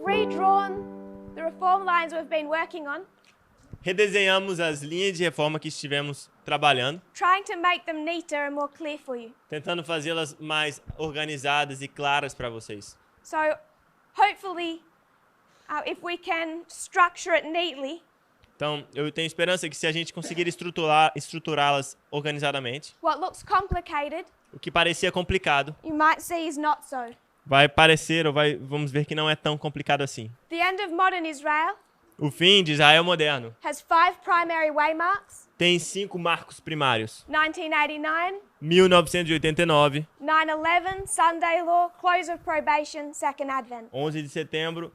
redrawn the reform lines we've been working on, Redesenhamos as linhas de reforma que estivemos trabalhando, trying to make them neater and more clear for you. tentando fazê-las mais organizadas e claras para vocês. So hopefully, if we can structure it neatly, Então, eu tenho esperança que se a gente conseguir estruturá-las organizadamente, what looks complicated, o que parecia complicado you might see is not so. vai parecer vamos ver que não é tão complicado assim. The end of modern Israel O fim de Israel moderno has 5 primary waymarks: tem 5 marcos primários: 1989, 1989, 9/11, Sunday Law, close of probation, Second Advent. 11 de setembro,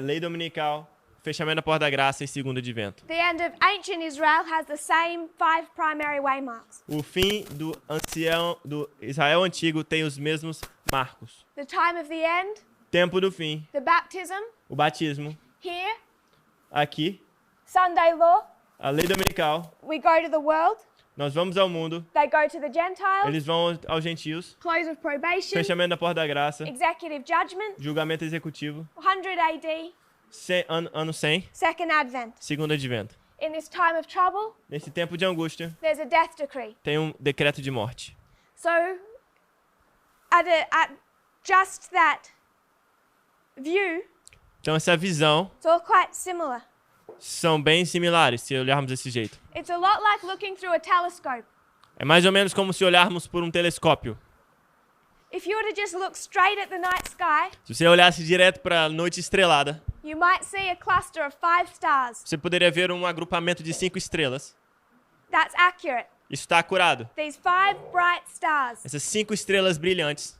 lei dominical, fechamento da porta da graça e segundo advento. The end of ancient Israel has the same 5 primary waymarks. O fim do Israel antigo tem os mesmos marcos. The time of the end, Tempo do fim, the baptism, o batismo, here, aqui, Sunday Law, a lei dominical, we go to the world, nós vamos ao mundo, they go to the Gentiles, eles vão aos gentios, close of probation, fechamento da porta da graça, executive judgment, julgamento executivo, 100 AD, ano 100, Second Advent. segundo advento. In this time of trouble, Nesse tempo de angústia, there's a death decree. tem um decreto de morte. So, at just that view, Então essa visão it's all quite similar. são bem similares, se olharmos desse jeito. It's a lot like looking through a telescope. É mais ou menos como se olharmos por um telescópio. If you were to just look straight at the night sky, Se você olhasse direto para a noite estrelada, you might see a cluster of 5 stars. você poderia ver um agrupamento de 5 estrelas. That's accurate. Isso está acurado. These 5 bright stars. Essas 5 estrelas brilhantes.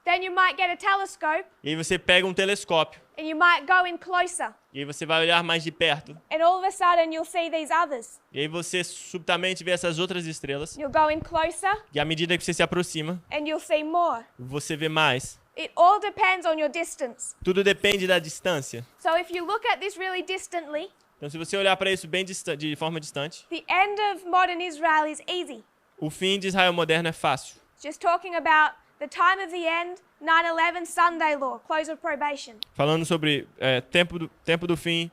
Then you might get a telescope E aí você pega um telescópio. and you might go in closer. E aí você vai olhar mais de perto. And all of a sudden you'll see these others. E aí você subitamente vê essas outras estrelas. You'll go in closer E à medida que você se aproxima, and you'll see more. você vê mais. It all depends on your distance. Tudo depende da distância. So if you look at this really distantly, Então se você olhar para isso bem de forma distante, the end of modern Israel is easy. o fim de Israel moderno é fácil. It's just talking about the time of the end, 9/11, Sunday Law, close of probation. Falando sobre tempo do fim,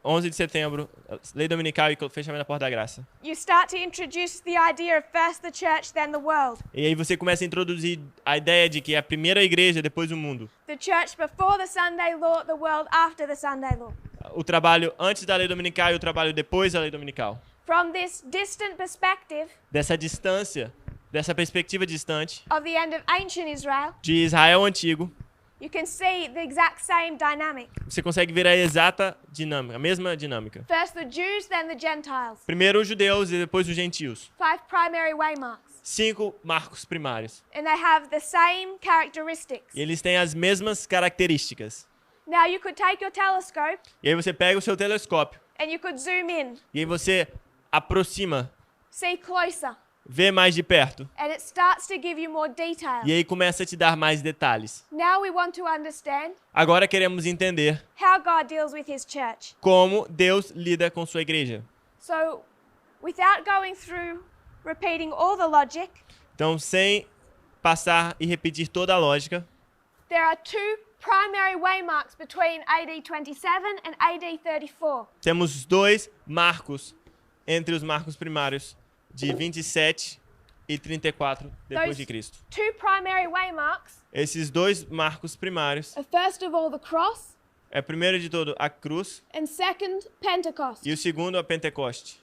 11 de setembro, lei dominical e fechamento da porta da graça. You start to introduce the idea of first the church, then the world. E aí você começa a introduzir a ideia de que é a primeira igreja, depois o mundo. The church before the Sunday Law, the world after the Sunday Law. O trabalho antes da lei dominical e o trabalho depois da lei dominical. From this distant perspective Dessa distância, dessa perspectiva distante of the end of ancient Israel, de Israel antigo, you can see the exact same dynamic. você consegue ver a exata dinâmica, a mesma dinâmica. First the Jews, then the Gentiles. Primeiro os judeus e depois os gentios. 5 primary waymarks. 5 marcos primários. And they have the same characteristics. E eles têm as mesmas características. Now you could take your telescope E aí você pega o seu telescópio and you could zoom in, e aí você aproxima, see closer, vê mais de perto. and it starts to give you more detail. E aí começa a te dar mais detalhes. Now we want to understand Agora queremos entender how God deals with his church. como Deus lida com sua igreja. So, without going through repeating all the logic, Então, sem passar e repetir toda a lógica, there are 2 primary waymarks between AD 27 and AD 34. temos 2 marcos entre os marcos primários de 27 e 34 depois de Cristo. 2 primary waymarks Esses 2 marcos primários are first of all the cross é primeiro de todo a cruz and second Pentecost. e o segundo a Pentecoste.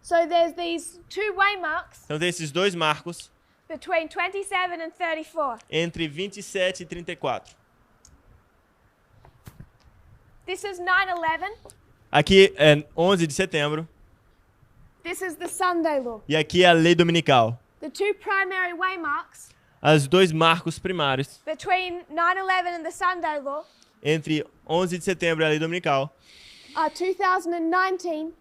So there's these 2 waymarks Então tem esses 2 marcos between 27 and 34. entre 27 e 34. This is 9/11. Aqui é 11 de setembro This is the Sunday Law. e aqui é a lei dominical. The 2 primary waymarks As 2 marcos primários between 9/11 and the Sunday Law entre 11 de setembro e a lei dominical are 2019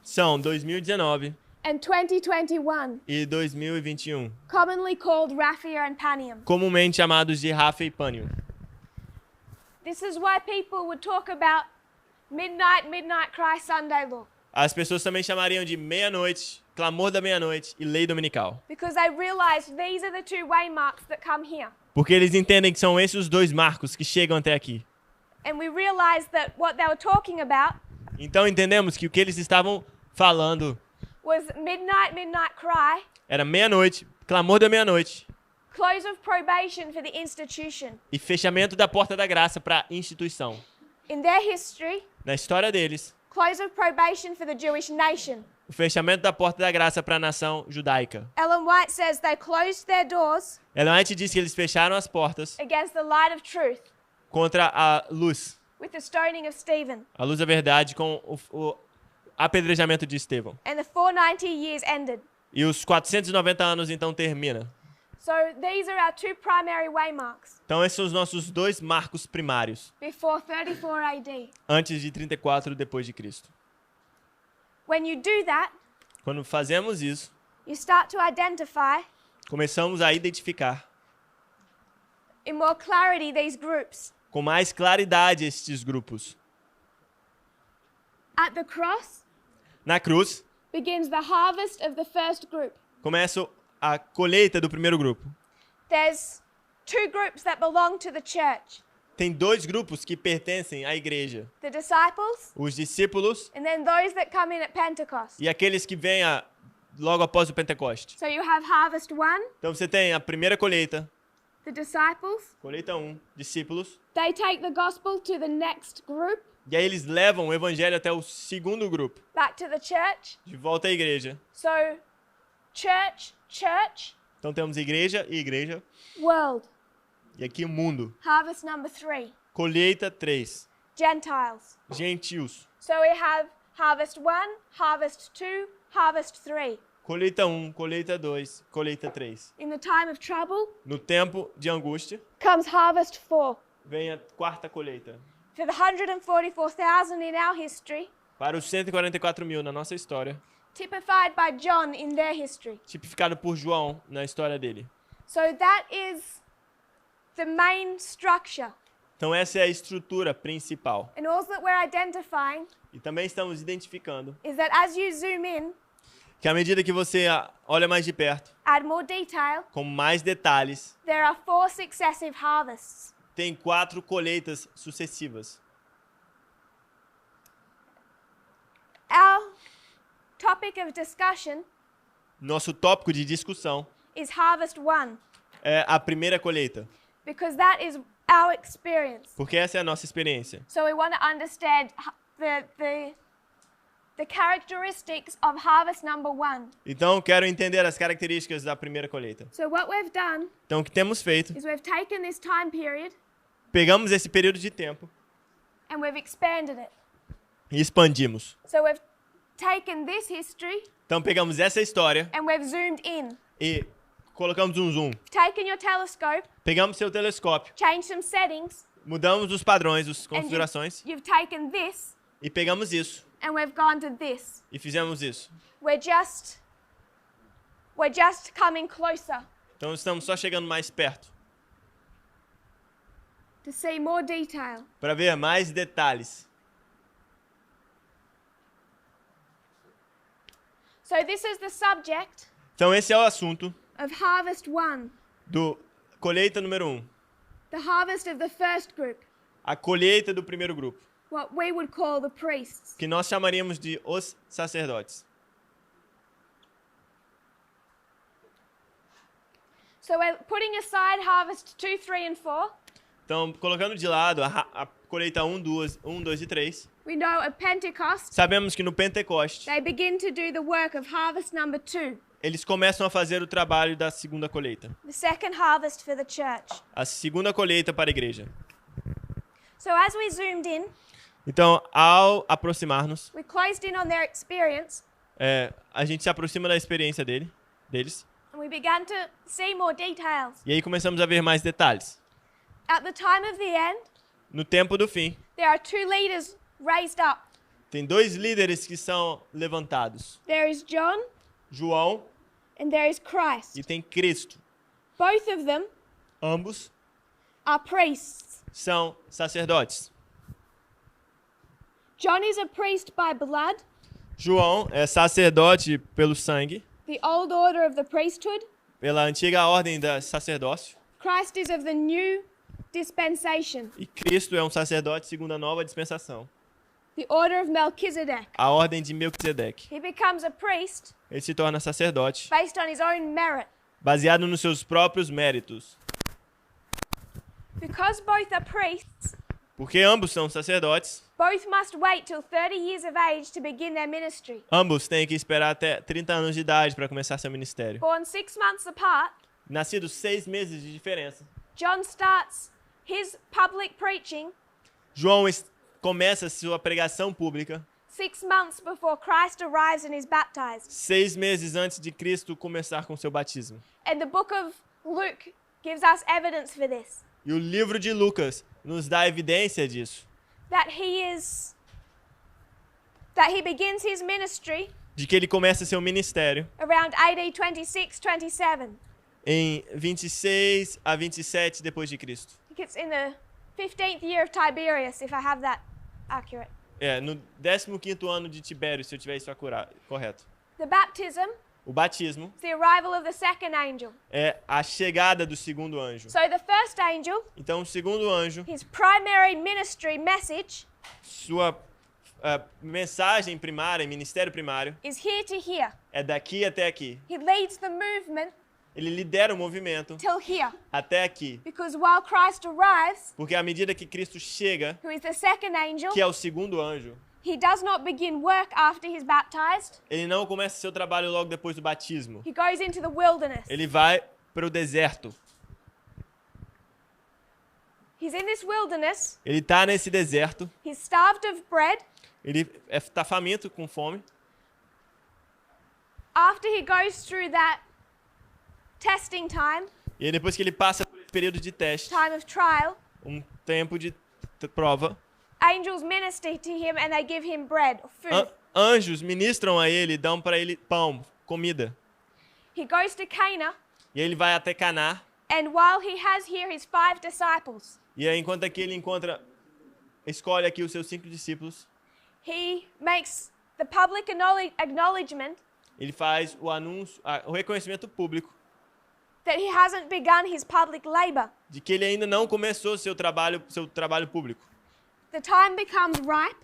são 2019 and 2021, e 2021, commonly called Raphia and Panium. comumente chamados de Rafa e Pânio. This is why people would talk about midnight cry, Sunday Law, As pessoas também chamariam de meia-noite, clamor da meia-noite e lei dominical. because they realized these are the 2 waymarks that come here. Porque eles entendem que são esses os dois marcos que chegam até aqui. And we realize that what they were talking about Então entendemos que o que eles estavam falando was midnight cry, era meia-noite, clamor da meia-noite close of probation for the institution. e fechamento da porta da graça para a instituição. In their history, Na história deles, close of probation for the Jewish nation. o fechamento da porta da graça para a nação judaica. Ellen White says they closed their doors Ellen White diz que eles fecharam as portas against the light of truth contra a luz a luz da verdade com o apedrejamento de Estevão. and the 490 years ended. E os 490 anos então termina. So these are our two primary waymarks Então esses são os nossos dois marcos primários, before 34 AD. antes de 34 depois de Cristo. When you do that, Quando fazemos isso, you start to identify começamos a identificar in more clarity these groups. com mais claridade estes grupos. At the cross Na cruz, begins the harvest of the first group. começa a colheita do primeiro grupo. There's two groups that belong to the church, Tem dois grupos que pertencem à igreja. the disciples Os discípulos and then those that come in at Pentecost. e aqueles que vêm logo após o Pentecoste. So you have harvest 1, Então você tem a primeira colheita, the disciples. colheita 1, discípulos. They take the gospel to the next group, E aí eles levam o evangelho até o segundo grupo, back to the church. de volta à igreja. So church, Então temos igreja e igreja. world. E aqui o mundo. Harvest number 3, Colheita 3, Gentiles. gentios. So we have harvest 1, harvest 2, harvest 3. Colheita 1, colheita 2, colheita 3. In the time of trouble No tempo de angústia, comes harvest 4. vem a quarta colheita. For the 144,000 in our history, Para os 144 mil na nossa história, typified by John in their history. tipificado por João na história dele. So that is the main structure. Então essa é a estrutura principal. And all that we're identifying E também estamos identificando is that as you zoom in, que à medida que você olha mais de perto, add more detail, com mais detalhes, there are 4 successive harvests. tem 4 colheitas sucessivas. Our topic of discussion Nosso tópico de discussão is harvest 1, é a primeira colheita, because that is our experience. porque essa é a nossa experiência. So we want to understand the characteristics of harvest number 1. Então quero entender as características da primeira colheita. So what we've done Então o que temos feito? is we've taken this time period Pegamos esse período de tempo and we've expanded it. e expandimos. So we've taken this history Então pegamos essa história and we've zoomed in. e colocamos um zoom. Taken your telescope, Pegamos seu telescópio, changed some settings, mudamos os padrões, as and configurações you've taken this e pegamos isso and we've gone to this. e fizemos isso. We're just coming closer Então estamos só chegando mais perto to see more detail. para ver mais detalhes. So this is the subject Então esse é o assunto of harvest 1, do colheita número 1, the harvest of the first group, a colheita do primeiro grupo, what we would call the priests. que nós chamaríamos de os sacerdotes. So we're putting aside harvest 2, 3, and 4. Então, colocando de lado a colheita 1, 2 e 3, We know at Pentecost, sabemos que no Pentecoste they begin to do the work of harvest number 2, eles começam a fazer o trabalho da segunda colheita. the second harvest for the church. A segunda colheita para a igreja. So as we zoomed in, Então, ao aproximar-nos, we closed in on their experience, a gente se aproxima da experiência deles, and we began to see more details. e aí começamos a ver mais detalhes. At the time of the end, No tempo do fim, there are 2 leaders raised up. tem 2 líderes que são levantados. There is John João and there is Christ. e tem Cristo. Both of them Ambos are priests. são sacerdotes. John is a priest by blood, João é sacerdote pelo sangue, the old order of the priesthood, pela antiga ordem do sacerdócio. Christ is of the new dispensation, E Cristo é um sacerdote segundo a nova dispensação. the order of Melchizedek. A ordem de Melquisedeque. He becomes a priest Ele se torna sacerdote based on his own merit. baseado nos seus próprios méritos. Because both are priests, Porque ambos são sacerdotes, both must wait till 30 years of age to begin their ministry. ambos têm que esperar até 30 anos de idade para começar seu ministério. Born 6 months apart, Nascidos 6 meses de diferença. John starts his public preaching João começa sua pregação pública 6 months before Christ arrives and is baptized. 6 meses antes de Cristo começar com seu batismo. And the book of Luke gives us evidence for this. E o livro de Lucas nos dá evidência disso. That he begins his ministry De que ele começa seu ministério around AD 26, 27. em 26 a 27 depois de Cristo. I think it's in the 15th year of Tiberius, if I have that accurate. No 15º ano de Tibério, se eu tiver isso correto. The baptism O batismo is the arrival of the second angel. é a chegada do segundo anjo. So the first angel, Então, o segundo anjo, his primary ministry message sua mensagem primária, ministério primário, is here to here. é daqui até aqui. He leads the movement Ele lidera o movimento till here. até aqui. Because while Christ arrives, Porque à medida que Cristo chega, who is the second angel, que é o segundo anjo, he does not begin work after he's baptized. ele não começa seu trabalho logo depois do batismo. He goes into the wilderness. Ele vai para o deserto. He's in this wilderness. Ele está nesse deserto. He's starved of bread. Ele está faminto, com fome. After he goes through that testing time, E aí, depois que ele passa por esse período de teste, time of trial, tempo de prova, angels minister to him and they give him bread or food. anjos ministram a ele, dão para ele pão, comida. He goes to Cana, E aí ele vai até Caná. and while he has here his 5 disciples, E aí, enquanto aqui ele escolhe aqui os seus 5 discípulos, he makes the public acknowledgement ele faz o anúncio, o reconhecimento público that he hasn't begun his public labor. de que ele ainda não começou seu trabalho público. The time becomes ripe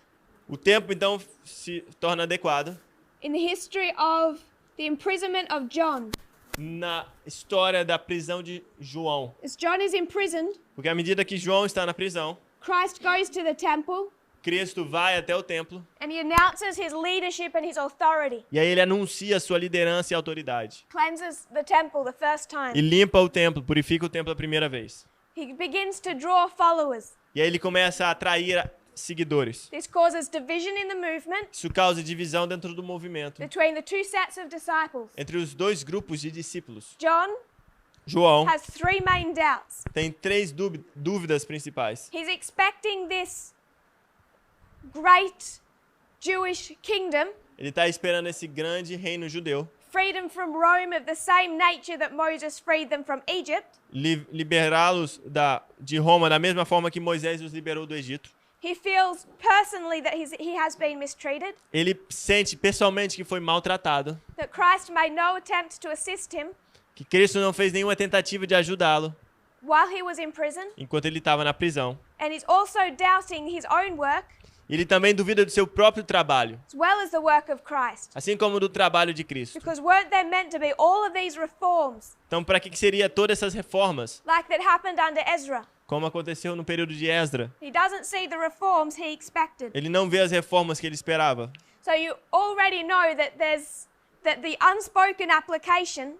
O tempo então se torna adequado in the history of the imprisonment of John. na história da prisão de João. As John is imprisoned, Porque à medida que João está na prisão, Christ goes to the temple Cristo vai até o templo and he announces his leadership and his authority. e aí ele anuncia sua liderança e autoridade. Cleanses the temple the first E time. limpa o templo, purifica o templo a primeira vez. He begins to draw followers. E aí ele começa a atrair seguidores. This causes division in the movement Isso causa divisão dentro do movimento between the two sets of disciples. entre os 2 grupos de discípulos. John João has 3 main doubts. tem 3 dúvidas principais. He's expecting this great Jewish kingdom, Ele está esperando esse grande reino judeu, freedom from Rome of the same nature that Moses freed them from Egypt. liberá-los de Roma da mesma forma que Moisés os liberou do Egito. He feels personally that he has been mistreated, Ele sente pessoalmente que foi maltratado, that Christ made no attempt to assist him que Cristo não fez nenhuma tentativa de ajudá-lo while he was in prison, enquanto ele estava na prisão. and he's also doubting his own work Ele também duvida do seu próprio trabalho, as well as the work of Christ. assim como do trabalho de Cristo. Because weren't there meant to be all of these reforms Então, para que seria todas essas reformas, like that happened under Ezra? como aconteceu no período de Esdra? He doesn't see the reforms he expected. Ele não vê as reformas que ele esperava. So you already know that the unspoken application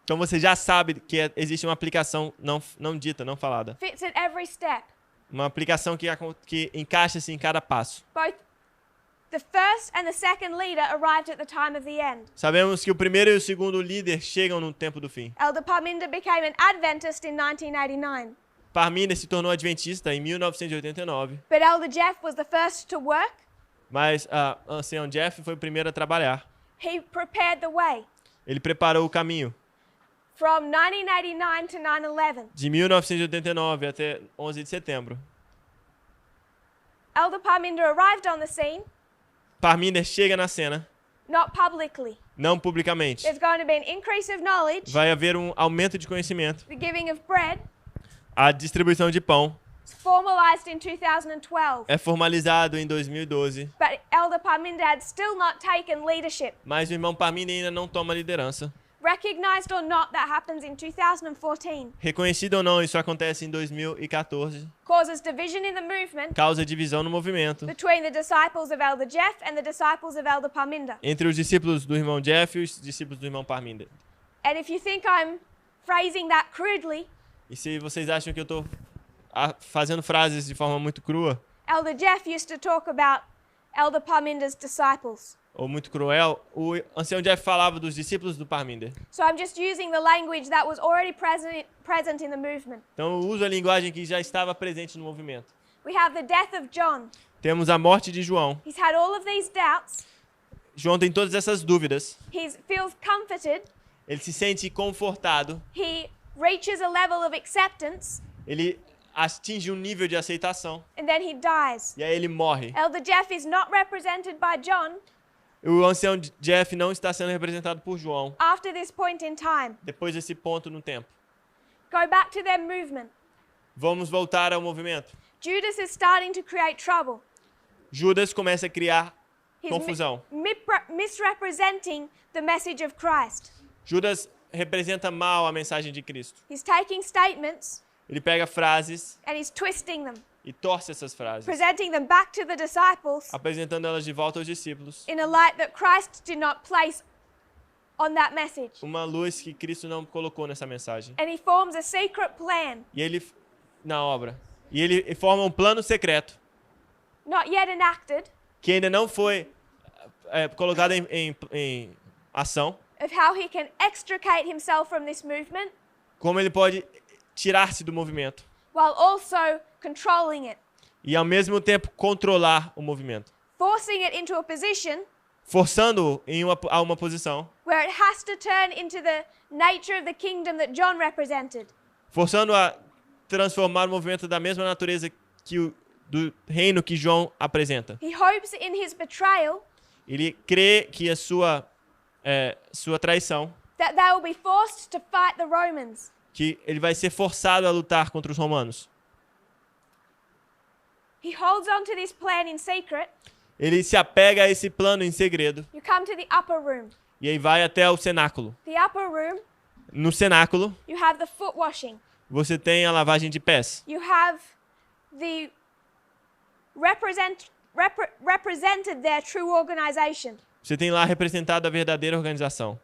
Então você já sabe que existe uma aplicação não dita, não falada. fits at every step. Uma aplicação que encaixa-se em cada passo. Both the first and the second leader arrived at the time of the end. Sabemos que o primeiro e o segundo líder chegam no tempo do fim. Elder Parminder became an Adventist in 1989, Parminder se tornou adventista em 1989, but Elder Jeff was the first to work. mas ancião Jeff foi o primeiro a trabalhar. He prepared the way Ele preparou o caminho from 1989 to 9/11. de 1989 até 11 de setembro. Elder Parminder arrived on the scene, Parminder chega na cena, not publicly. não publicamente. There's going to be an increase of knowledge, Vai haver um aumento de conhecimento. the giving of bread. A distribuição de pão It's formalized in 2012. é formalizado em 2012, But Elder Parminda had still not taken leadership. mas o irmão Parminda ainda não toma liderança. Recognized or not, that happens in 2014. Reconhecido ou não, isso acontece em 2014. Causes division in the movement Causa divisão no movimento between the disciples of Elder Jeff and the disciples of Elder Parminda. entre os discípulos do irmão Jeff e os discípulos do irmão Parminda. And if you think I'm phrasing that crudely, E se vocês acham que eu estou fazendo frases de forma muito crua Elder Jeff used to talk about Elder Parminda's disciples. ou muito cruel, o ancião Jeff falava dos discípulos do Parminder. So I'm just using the language that was already present in the movement. Então eu uso a linguagem que já estava presente no movimento. We have the death of John. Temos a morte de João. He's had all of these doubts. João tem todas essas dúvidas. He feels comforted. Ele se sente confortado. He reaches a level of acceptance, Ele atinge um nível de aceitação. and then he dies. E aí ele morre. Elder Jeff is not represented by John O ancião Jeff não está sendo representado por João after this point in time. depois desse ponto no tempo. Go back to their movement. Vamos voltar ao movimento. Judas is starting to create trouble. Judas começa a criar He's confusão. misrepresenting the message of Christ. Judas representa mal a mensagem de Cristo. He's taking statements Ele pega frases and he's twisting them, e torce essas frases, presenting them back to the disciples apresentando elas de volta aos discípulos. in a light that Christ did not place on that message. Uma luz que Cristo não colocou nessa mensagem. And he forms a secret plan, E ele, na obra, e ele forma um plano secreto not yet enacted, que ainda não foi colocado em ação. of how he can extricate himself from this movement Como ele pode tirar-se do movimento while also controlling it, e ao mesmo tempo controlar o movimento, forcing it into a position forçando-o a uma posição, where it has to turn into the nature of the kingdom that John represented. forçando a transformar o movimento da mesma natureza que do reino que João apresenta. He hopes in his betrayal Ele crê que a sua traição, that they will be forced to fight the Romans. que ele vai ser forçado a lutar contra os romanos. He holds on to this plan in secret. Ele se apega a esse plano em segredo You come to the upper room. e aí vai até o cenáculo. The upper room, No cenáculo, you have the foot washing. você tem a lavagem de pés. You have the represented their true organization. Você tem lá representado a verdadeira organização.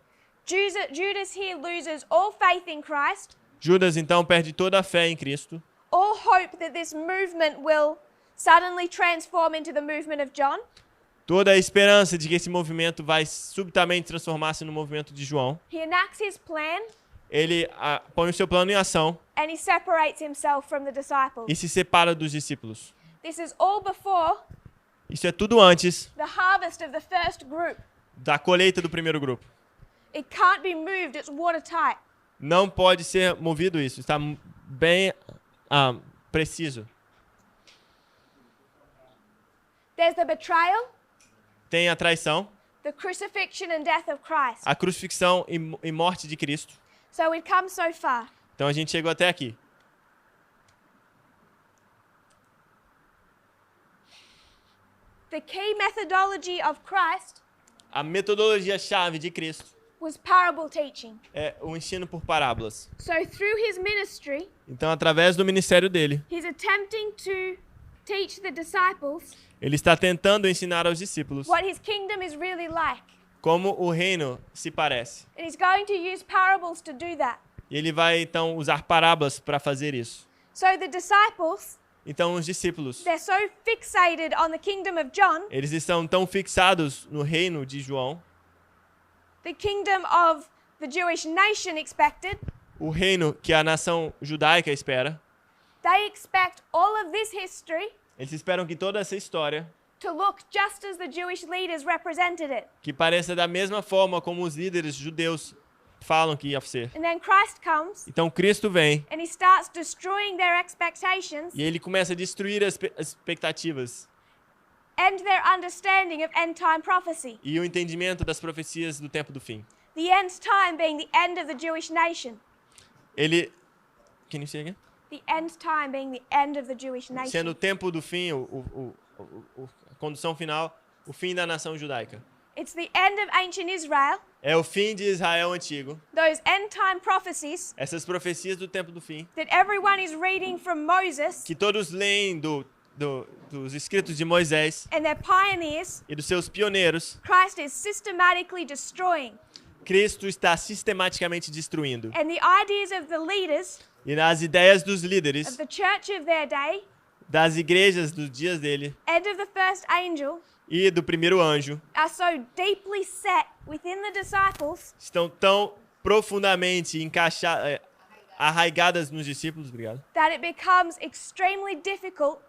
Judas here loses all faith in Christ, Judas, então, perde toda a fé em Cristo, all hope that this movement will suddenly transform into the movement of John. toda a esperança de que esse movimento vai subitamente transformar-se no movimento de João. He enacts his plan Ele põe o seu plano em ação and he separates himself from the disciples. e se separa dos discípulos. This is all before Isso é tudo antes the harvest of the first group. da colheita do primeiro grupo. It can't be moved, it's watertight. Não pode ser movido isso. Está bem preciso. There's the betrayal, Tem a traição, the crucifixion and death of Christ. a crucifixão e morte de Cristo. So we've come so far. Então a gente chegou até aqui. The key methodology of Christ A metodologia-chave de Cristo was parable teaching. é o ensino por parábolas. So through his ministry, Então, através do ministério dele, he's attempting to teach the disciples ele está tentando ensinar aos discípulos what his kingdom is really like. como o reino se parece. And he's going to use parables to do that. E ele vai, então, usar parábolas para fazer isso. So the disciples, Então, os discípulos, they're so fixated on the kingdom of John, eles estão tão fixados no reino de João, the kingdom of the Jewish nation expected. o reino que a nação judaica espera. They expect all of this history Eles esperam que toda essa história, to look just as the Jewish leaders represented it. que pareça da mesma forma como os líderes judeus falam que ia ser. And then Christ comes Então, Cristo vem and he starts destroying their expectations e ele começa a destruir as expectativas and their understanding of end-time prophecy. e o entendimento das profecias do tempo do fim. The end time being the end of the Jewish nation. Ele, can you say again? The end time being the end of the Jewish Sendo o nation. tempo do fim, a condução final, o fim da nação judaica. It's the end of ancient Israel. É o fim de Israel antigo. Those end-time prophecies Essas profecias do tempo do fim, that everyone is reading from Moses que todos leem dos escritos de Moisés and their pioneers, e dos seus pioneiros, Christ is systematically destroying. Cristo está sistematicamente destruindo. And the ideas of the leaders E nas ideias dos of líderes, the church of their day das igrejas dos dias dele and of the first angel e do primeiro anjo, are so deeply set within the disciples estão tão profundamente arraigadas nos discípulos, obrigado, that it becomes extremely difficult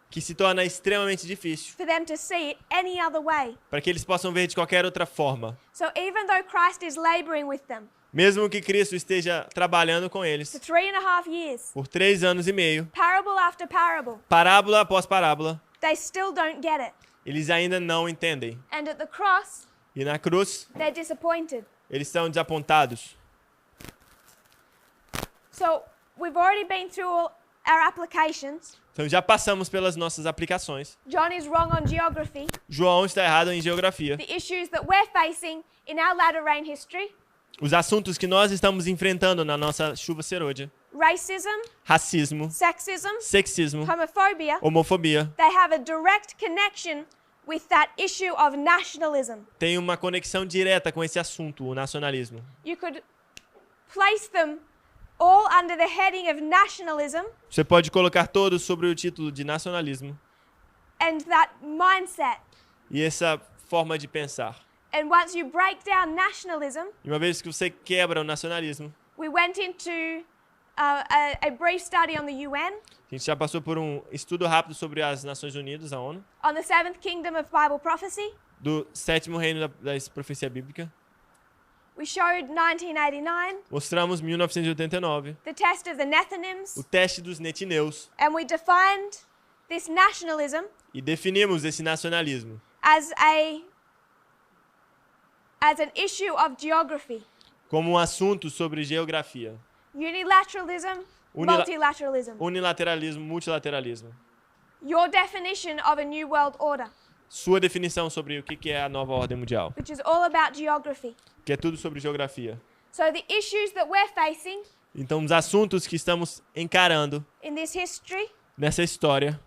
que se torna extremamente difícil for them to see it any other way. para que eles possam ver de qualquer outra forma. So even though Christ is laboring with them Mesmo que Cristo esteja trabalhando com for eles 3.5 years, por 3 anos e meio, parable after parable, parábola após parábola, they still don't get it. eles ainda não entendem. And at the cross, E na cruz, they're disappointed. eles estão desapontados. So we've already been through all our applications. Então já passamos pelas nossas aplicações. John is wrong on geography. João está errado em geografia. The issues that we're facing in our latter rain history, Os assuntos que nós estamos enfrentando na nossa chuva serôdia: racism, racismo, sexism, sexismo, homophobia, homofobia, they have a direct connection with that issue of nationalism. tem uma conexão direta com esse assunto, o nacionalismo. You could place them all under the heading of nationalism Você pode colocar todos sobre o título de nacionalismo and that mindset. e essa forma de pensar. And once you break down nationalism, E uma vez que você quebra o nacionalismo, we went into a brief study on the UN, a gente já passou por um estudo rápido sobre as Nações Unidas, a ONU, on the seventh kingdom of Bible prophecy. do sétimo reino da profecia bíblica. We showed 1989, Mostramos 1989, the test of the Nethinims, o teste dos netineus, and we defined this nationalism e definimos esse nacionalismo as an issue of geography. como um assunto sobre geografia. Unilateralism, multilateralism. Unilateralismo, multilateralismo. Your definition of a new world order, Sua definição sobre o que é a nova ordem mundial, which is all about geography. que é tudo sobre geografia. So the issues that we're facing Então, os assuntos que estamos encarando in this history nessa história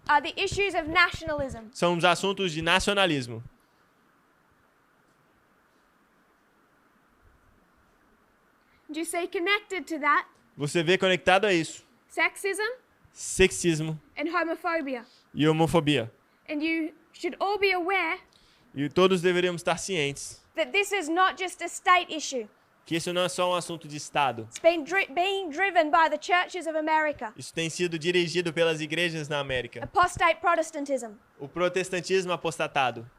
are the issues of nationalism. são os assuntos de nacionalismo. Do you see connected to that? Você vê conectado a isso: Sexism sexismo and homophobia. e homofobia. And you should all be aware E todos deveríamos estar cientes that this is not just a state issue. que isso não é só um assunto de Estado. It's been being driven by the churches of America. Isso tem sido dirigido pelas igrejas na América. Apostate Protestantism. O protestantismo apostatado.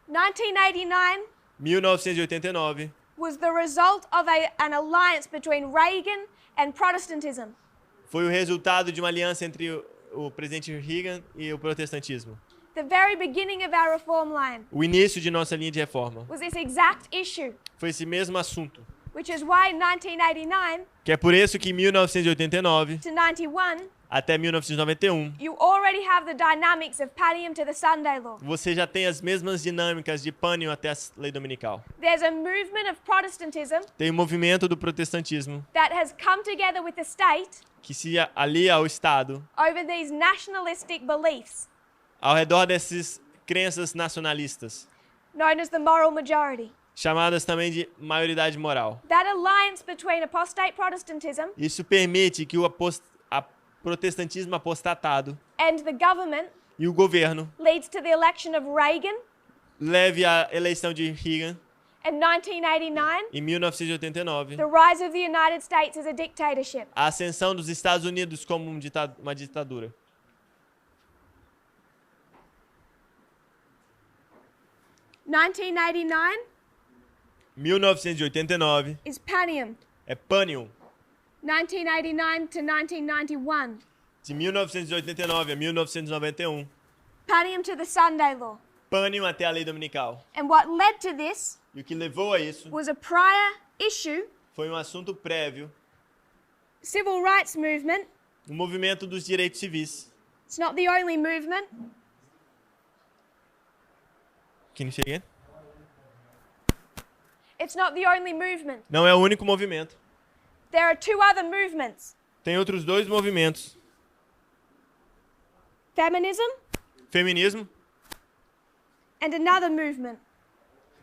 1989 1989 was the result of an alliance between Reagan and Protestantism. foi o resultado de uma aliança entre o presidente Reagan e o protestantismo. The very beginning of our reform line O início de nossa linha de reforma was this exact issue, foi esse mesmo assunto. which is why in 1989 Que é por isso que em 1989 to 91, até 1991 you already have the dynamics of Padium to the Sunday law. você já tem as mesmas dinâmicas de Pânion até a lei dominical. There's a movement of Protestantism Tem o movimento do protestantismo that has come together with the state que se alia ao Estado over these nationalistic beliefs ao redor dessas crenças nacionalistas, known as the moral majority. chamadas também de maioridade moral. That alliance between apostate Protestantism Isso permite que o protestantismo apostatado and the government e o governo leads to the election of Reagan leve à eleição de Reagan in 1989, em 1989, the rise of the United States as a dictatorship. a ascensão dos Estados Unidos como uma ditadura. 1989 is Panium. é Pânion. 1989 to 1991 De 1989 a 1991 Panem to the Sunday law. Pânium até a lei dominical. And what led to this E o que levou a isso was a prior issue, foi um assunto prévio, civil rights movement. o movimento dos direitos civis. It's not the only movement. Can you say again? It's not the only movement. Não é o único movimento. There are two other movements. Tem outros dois movimentos. Feminism Feminismo and another movement.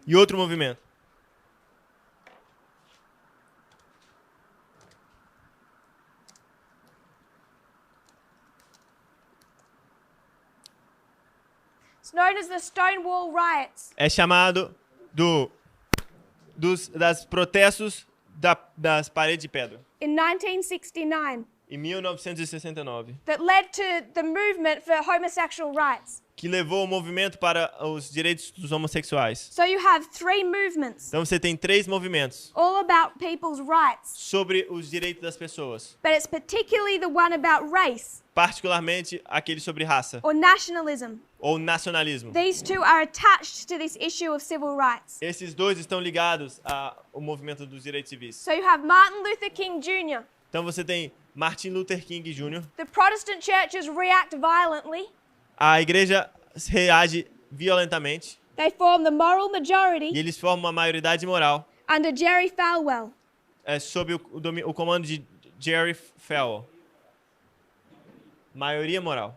e outro movimento. It's known as the Stonewall Riots. É chamado das protestos das paredes de pedra. In 1969, Em 1969. that led to the movement for homosexual rights. Que levou o movimento para os direitos dos homossexuais. So you have three movements, Então você tem três movimentos all about people's rights. sobre os direitos das pessoas. But it's particularly the one about race Particularmente aquele sobre raça or nationalism. ou nacionalismo. These two are attached to this issue of civil rights. Esses dois estão ligados ao movimento dos direitos civis. So you have Martin Luther King Jr. Então você tem Martin Luther King Jr. The Protestant churches react violently. A igreja reage violentamente They form the moral e majority eles formam uma maioridade moral under Jerry Falwell. sob o comando de Jerry Falwell. Maioria moral.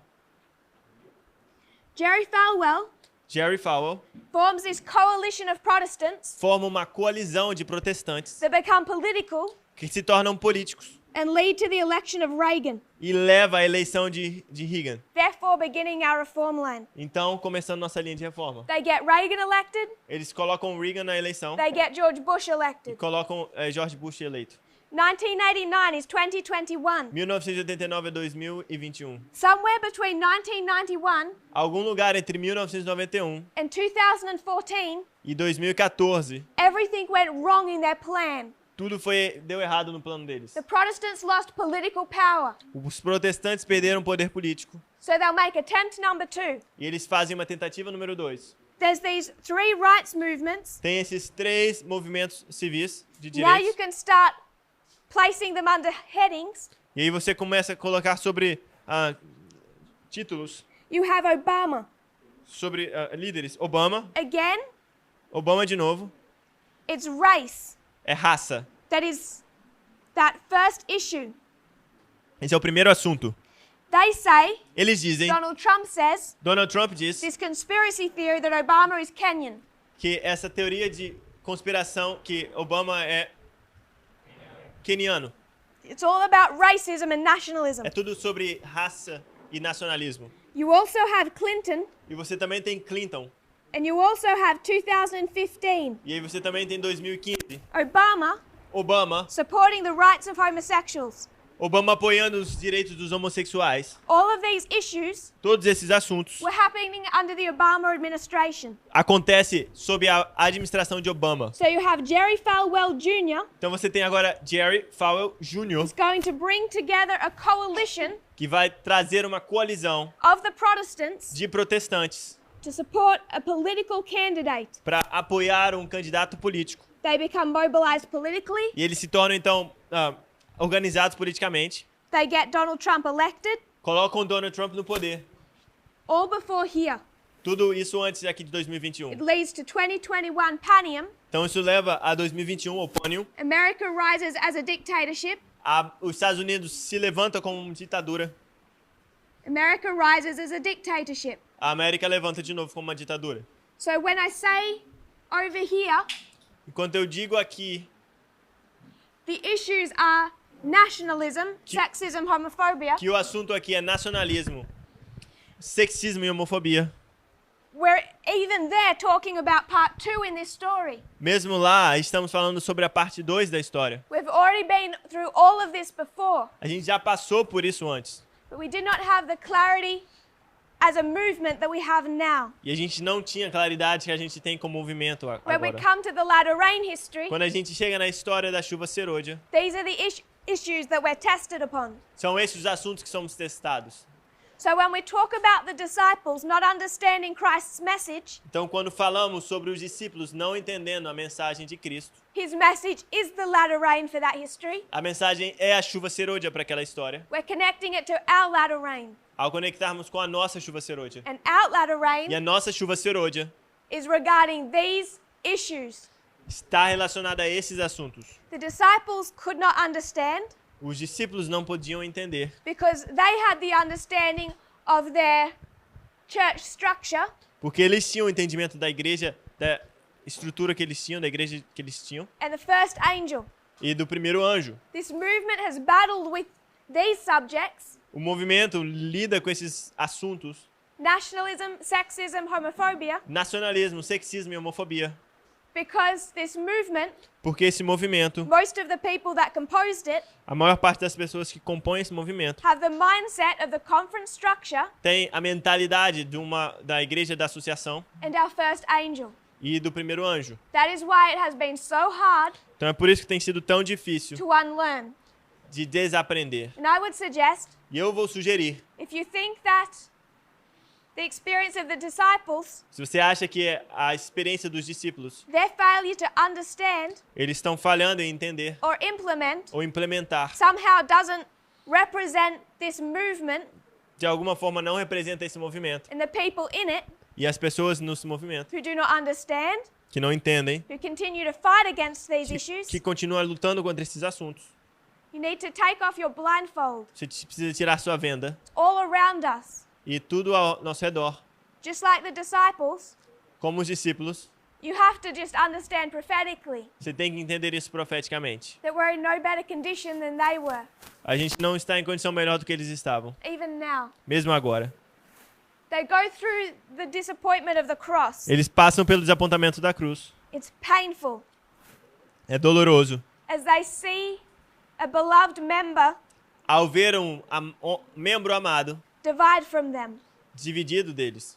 Jerry Falwell Jerry Falwell forms this coalition of Protestants forma uma coalizão de protestantes that become political que se tornam políticos and lead to the election of Reagan, e leva à eleição de Reagan. therefore beginning our reform line. Então, começando nossa linha de reforma. They get Reagan elected, Eles colocam Reagan na eleição they get George Bush e elected. colocam George Bush eleito. 1989 is 2021. 1989 a 2021. Somewhere between 1991 Algum lugar entre 1991 and 2014, e 2014, everything went wrong in their plan. tudo deu errado no plano deles. The Protestants lost political power, Os protestantes perderam o poder político so they'll make attempt number 2. e eles fazem uma tentativa número 2. There's these three rights movements. Tem esses três movimentos civis de Now you direitos. can start placing them under headings. E aí você começa a colocar sobre títulos, You have Obama. sobre líderes. Obama Again, de novo, it's race é raça. that is that first issue. Esse é o primeiro assunto. They say, Eles dizem, Donald Trump says, Donald Trump diz this conspiracy theory that Obama is Kenyan. que essa teoria de conspiração que Obama é queniano. It's all about racism and nationalism. É tudo sobre raça e nacionalismo. You also have Clinton, E você também tem Clinton. and you also have 2015, E aí você também tem 2015. Obama supporting the rights of homosexuals. Obama apoiando os direitos dos homossexuais. All of these issues Todos esses assuntos were happening under the Obama administration. acontecem sob a administração de Obama. So you have Jerry Falwell Jr. Então você tem agora Jerry Falwell Jr., is going to bring together a coalition que vai trazer uma coalizão of the Protestants de protestantes to support a political candidate. para apoiar um candidato político. They become mobilized politically. E eles se tornam, então, organizados politicamente, They get Donald Trump elected, colocam Donald Trump no poder. all before here. Tudo isso antes aqui de 2021. It leads to 2021 Panem. Então isso leva a 2021, o Pânium. America rises as a dictatorship. Os Estados Unidos se levantam como uma ditadura. America rises as a dictatorship. A América levanta de novo como uma ditadura. So when I say over here, Enquanto eu digo aqui the issues are nationalism, sexism, homophobia, que o assunto aqui é nacionalismo, sexismo e homofobia, we're even there talking about part 2 in this story. mesmo lá estamos falando sobre a parte 2 da história. We've already been through all of this before, A gente já passou por isso antes. but we did not have the clarity as a movement that we have now. E a gente não tinha a claridade que a gente tem como movimento When we agora. come to the latter rain history, Quando a gente chega na história da chuva serôdia, these are the issues that we're tested upon. são esses os assuntos que somos testados. So when we talk about the disciples not understanding Christ's message, Então, quando falamos sobre os discípulos não entendendo a mensagem de Cristo, his message is the latter rain for that history. a mensagem é a chuva serôdia para aquela história. We're connecting it to our latter rain. Ao conectarmos com a nossa chuva serôdia. And our latter E rain a nossa chuva serôdia is regarding these issues. está relacionada a esses assuntos. The disciples could not understand Os discípulos não podiam entender, because they had the understanding of their church structure, porque eles tinham o entendimento da igreja, da estrutura que eles tinham, da igreja que eles tinham, and the first angel. e do primeiro anjo. This movement has battled with these subjects: O movimento lida com esses assuntos: nationalism, sexism, homophobia, nacionalismo, sexismo e homofobia. because this movement, Porque esse movimento, most of the people that composed it, a maior parte das pessoas que compõem esse movimento, have the mindset of the conference structure tem a mentalidade da igreja da associação and our first angel. e do primeiro anjo. That is why it has been so hard Então é por isso que tem sido tão difícil to unlearn. de desaprender. And I would suggest, E eu vou sugerir, if you think that the experience of the disciples, se você acha que a experiência dos discípulos, their failure to understand eles estão falhando em entender or implement ou implementar, somehow doesn't represent this movement de alguma forma não representa esse movimento. and the people in it E as pessoas nesse movimento who do not understand, que não entendem, who continue to fight against these issues, que continuam lutando contra esses assuntos, you need to take off your blindfold. você precisa tirar sua venda All around us, e tudo ao nosso redor, just like the disciples, como os discípulos, you have to just understand prophetically você tem que entender isso profeticamente. that we're in no better condition than they were, A gente não está em condição melhor do que eles estavam, even now. mesmo agora. They go through the disappointment of the cross. Eles passam pelo desapontamento da cruz. It's painful É doloroso. as they see a beloved member Ao ver um membro amado divide from them. dividido deles.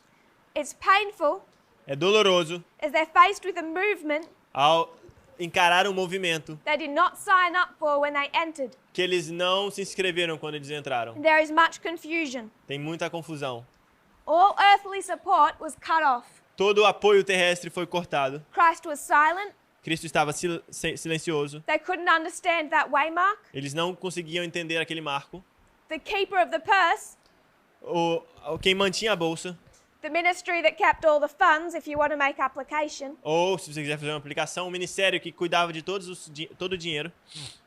It's painful É doloroso as they're faced with a movement ao encarar um movimento they did not sign up for when they entered. que eles não se inscreveram quando eles entraram. There is much confusion. Tem muita confusão. All earthly support was cut off. Todo o apoio terrestre foi cortado. Christ was silent. Cristo estava silencioso. They couldn't understand that waymark. Eles não conseguiam entender aquele marco. The keeper of the purse, Quem mantinha a bolsa, the ministry that kept all the funds, if you want to make application, ou se você quiser fazer uma aplicação, o ministério que cuidava de todo o dinheiro,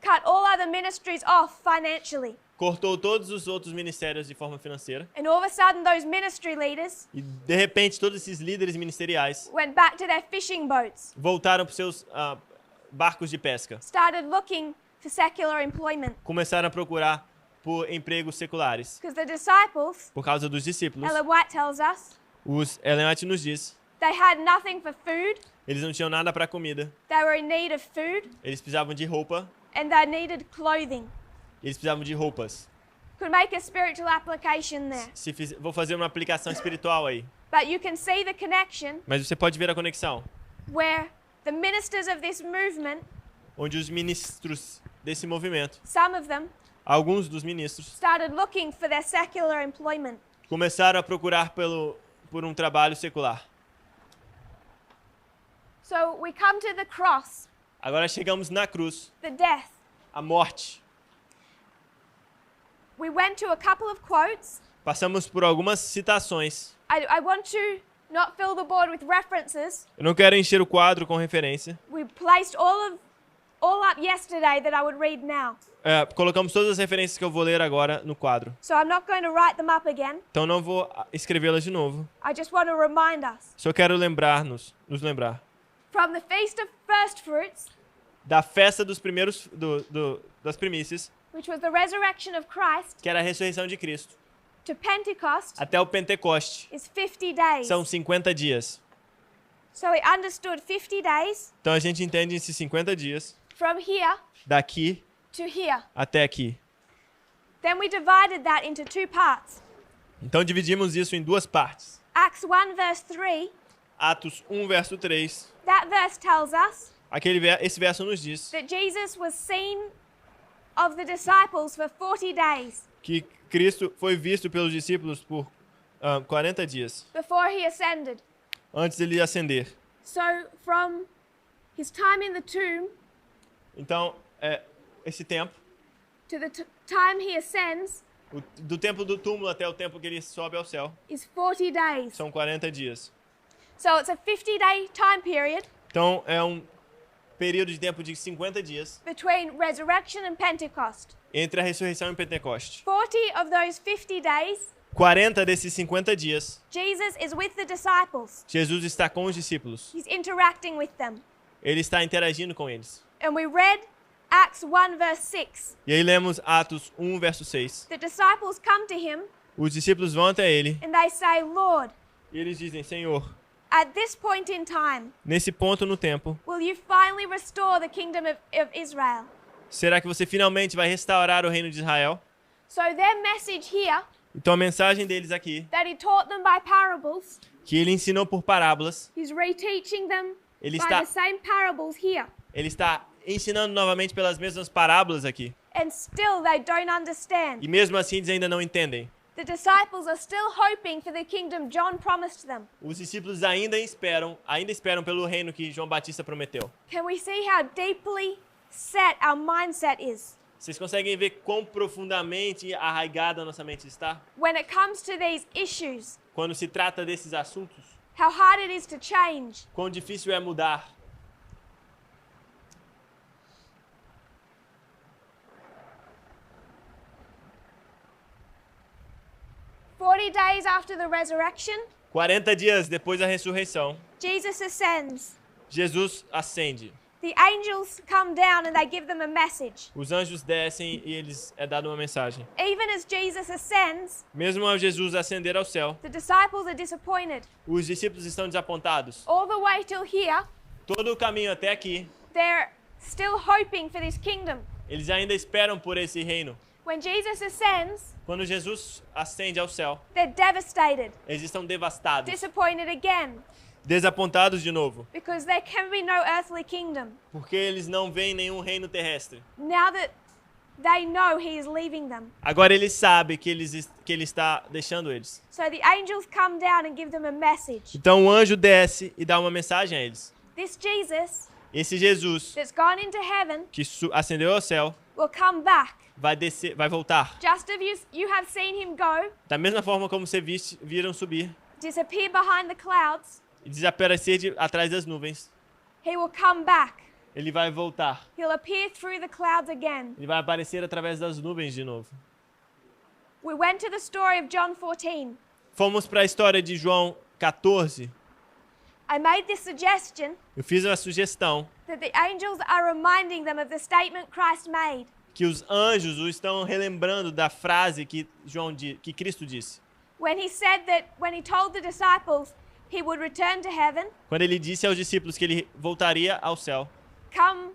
cut all other ministries off financially. cortou todos os outros ministérios de forma financeira. And all of a sudden, those ministry leaders E, de repente, todos esses líderes ministeriais went back to their fishing boats, voltaram para os seus barcos de pesca. started looking for secular employment. Começaram a procurar por empregos seculares. Because the disciples, Por causa dos discípulos, Ellen White tells us, Ellen White nos diz, they had nothing for food, eles não tinham nada para comida. they were in need of food, Eles precisavam de roupa. and they needed clothing. Eles precisavam de roupas. Could make a spiritual application there. Vou fazer uma aplicação espiritual aí. But you can see the connection Mas você pode ver a conexão. where the ministers of this movement, Onde os ministros desse movimento, some of them, alguns dos ministros, started looking for their secular employment. começaram a procurar por um trabalho secular. So we come to the cross, Agora chegamos na cruz, the death. a morte. We went to a couple of quotes. Passamos por algumas citações. I want to not fill the board with references. Eu não quero encher o quadro com referência. We placed all up yesterday that I would read now. Colocamos todas as referências que eu vou ler agora no quadro. So I'm not going to write them up again. Então não vou escrevê-las de novo. I just want to remind us. Só quero nos lembrar From the Feast of First Fruits, da festa dos primeiros das primícias, which was the resurrection of Christ, que era a ressurreição de Cristo, to Pentecost até o Pentecoste. is 50 days. São 50 dias. So we understood 50 days Então a gente entende esses 50 dias from here daqui to here. até aqui. Then we divided that into two parts. Então dividimos isso em duas partes. Acts 1 verse 3, Atos 1, verso 3. that verse tells us Esse verso nos diz that Jesus was seen of the disciples for 40 days. que Cristo foi visto pelos discípulos por 40 dias, before he ascended. antes de ele ascender. So from his time in the tomb Então, esse tempo, to the time he ascends do tempo do túmulo até o tempo que ele sobe ao céu, is 40 days. são 40 dias. So it's a 50-day time period Então, é um período de tempo de 50 dias between resurrection and Pentecost. entre a ressurreição e Pentecoste. 40 of those 50 days, 40 desses 50 dias, Jesus is with the disciples. Jesus está com os discípulos. He's interacting with them. Ele está interagindo com eles. And we read Acts 1 verse 6. E aí lemos Atos 1, verso 6. The disciples come to him Os discípulos vão até ele and they say, Lord, e eles dizem, Senhor, at this point in time, nesse ponto no tempo, will you finally restore the kingdom of Israel? será que você finalmente vai restaurar o reino de Israel? So their message here, Então a mensagem deles aqui, that he taught them by parables, que ele ensinou por parábolas, he's reteaching them Ele by está- the same parables here. ele está ensinando novamente pelas mesmas parábolas aqui. And still they don't understand. E mesmo assim eles ainda não entendem. The disciples are still hoping for the kingdom John promised them. Os discípulos ainda esperam pelo reino que João Batista prometeu. Can we see how deeply set our mindset is? Vocês conseguem ver quão profundamente arraigada a nossa mente está? When it comes to these issues, Quando se trata desses assuntos, how hard it is to change. quão difícil é mudar. Days after the resurrection, 40 dias depois da ressurreição, Jesus ascends. Jesus ascende. The angels come down and they give them a message. Os anjos descem e eles é dado uma mensagem. Even as Jesus ascends, Mesmo ao Jesus ascender ao céu, the disciples are disappointed. os discípulos estão desapontados. All the way till here, Todo o caminho até aqui, they're still hoping for this kingdom. eles ainda esperam por esse reino. When Jesus ascends, Quando Jesus ascende ao céu, they're devastated, eles estão devastados, disappointed again, desapontados de novo, because there can be no earthly kingdom. porque eles não veem nenhum reino terrestre. Now that they know he is leaving them. Agora eles sabem que ele está deixando eles. So the angels come down and give them a message. Então o anjo desce e dá uma mensagem a eles. This Jesus Esse Jesus that's gone into heaven que ascendeu ao céu will come back. vai descer, vai voltar. Just as you have seen him go, Da mesma forma como você viram subir disappear behind the clouds, e desaparecer atrás das nuvens, he will come back. ele vai voltar. He'll appear through the clouds again. Ele vai aparecer através das nuvens de novo. We went to the story of John 14. Fomos para a história de João 14. I made this suggestion Eu fiz uma sugestão that the angels are reminding them of the statement Christ made. que os anjos o estão relembrando da frase que que Cristo disse. When he said that when he told the disciples he would return to heaven, Quando ele disse aos discípulos que ele voltaria ao céu come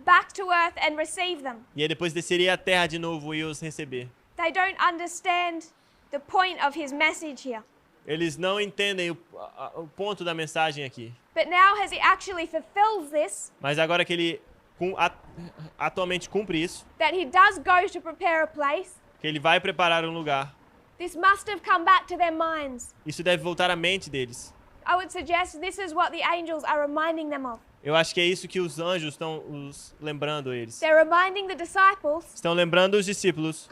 back to earth and receive them. e aí depois desceria à terra de novo e os receber. They don't understand the point of his message here. Eles não entendem o ponto da mensagem aqui. But now as he actually fulfills this, Mas agora que ele atualmente cumpre isso, that he does go to prepare a place, que ele vai preparar um lugar, this must have come back to their minds. isso deve voltar à mente deles. I would suggest this is what the angels are reminding them of. Eu acho que é isso que os anjos estão lembrando eles. They're reminding the disciples Estão lembrando os discípulos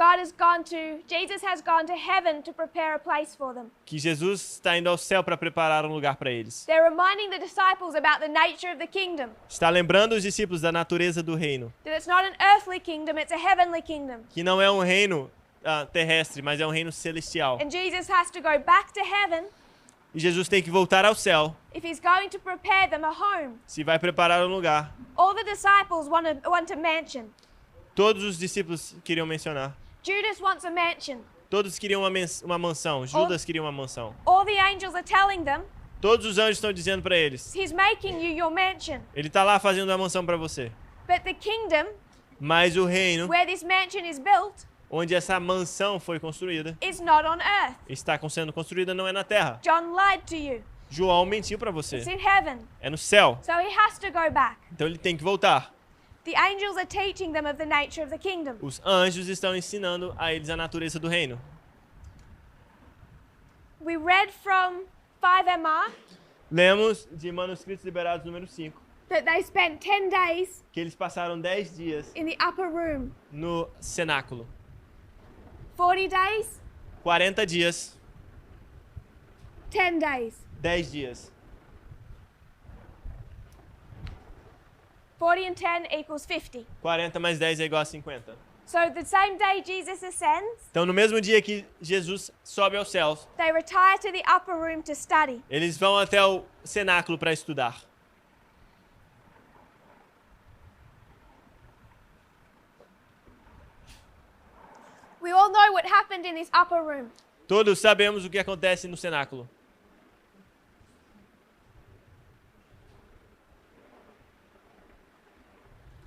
Jesus has gone to heaven to prepare a place for them. que Jesus está indo ao céu para preparar um lugar para eles. They're reminding the disciples about the nature of the kingdom. Está lembrando os discípulos da natureza do reino, That it's not an earthly kingdom, it's a heavenly kingdom. que não é um reino terrestre, mas é um reino celestial. And Jesus has to go back to heaven E Jesus tem que voltar ao céu if he's going to prepare them a home. se vai preparar um lugar. All the disciples want a mansion. Todos os discípulos queriam mencionar. Judas wants a mansion. Todos queriam uma mansão. Judas queria uma mansão. All the angels are telling them, Todos os anjos estão dizendo para eles: he's making you your mansion. ele está lá fazendo uma mansão para você. But the kingdom Mas o reino, where this mansion is built onde essa mansão foi construída, is not on earth. está sendo construída não é na terra. John lied to you. João mentiu para It's você. in heaven. É no céu. So he has to go back. Então ele tem que voltar. The angels are teaching them of the nature of the kingdom. Os anjos estão ensinando a eles a natureza do reino. We read from 5MR Lemos de Manuscritos Liberados número 5, that they spent 10 days que eles passaram 10 dias in the upper room. no cenáculo. 40 days, 40 dias, 10 days. 10 dias. 40 and 10 equals 50. 40 mais 10 é igual a 50. So the same day Jesus ascends, Então, no mesmo dia que Jesus sobe aos céus, they retire to the upper room to study. eles vão até o cenáculo para estudar. We all know what happened in this upper room. Todos sabemos o que acontece no cenáculo.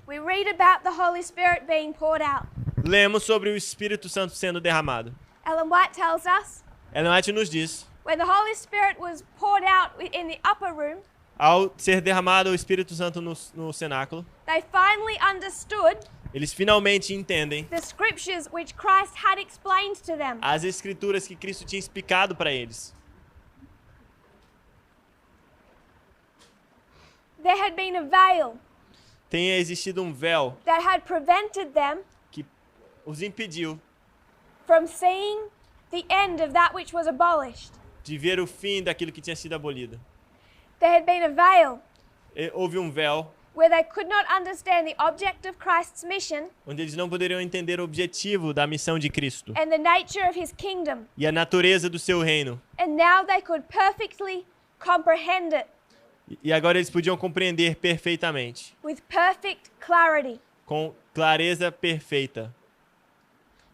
We read about the Holy Spirit being poured out. Lemos sobre o Espírito Santo sendo derramado. Ellen White tells us Ellen White nos diz, when the Holy Spirit was poured out in the upper room, ao ser derramado o Espírito Santo no cenáculo, they finally understood eles finalmente entendem the scriptures which Christ had explained to them. as escrituras que Cristo tinha explicado para eles. There had been a veil Tenha existido um véu that had prevented them que os impediu from seeing the end of that which was abolished. de ver o fim daquilo que tinha sido abolido. There had been a veil Houve um véu where they could not understand the object of Christ's mission onde eles não poderiam entender o objetivo da missão de Cristo and the nature of his kingdom. e a natureza do seu reino. And now they could perfectly comprehend it E agora eles podiam compreender perfeitamente, with perfect clarity. com clareza perfeita.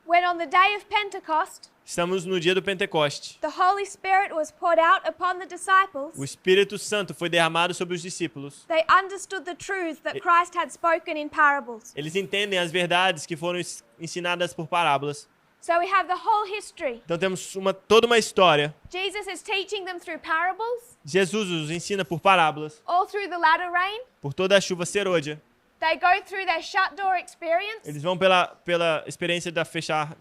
When on the day of Pentecost, Estamos no dia do Pentecoste. the Holy Spirit was poured out upon the disciples, O Espírito Santo foi derramado sobre os discípulos. they understood the truths that Christ had spoken in parables. Eles entendem as verdades que foram ensinadas por parábolas. So we have the whole history. Então temos toda uma história. Jesus is teaching them through parables, Jesus os ensina por parábolas, all through the latter rain. por toda a chuva serôdia. They go through their shut door experience. Eles vão pela experiência do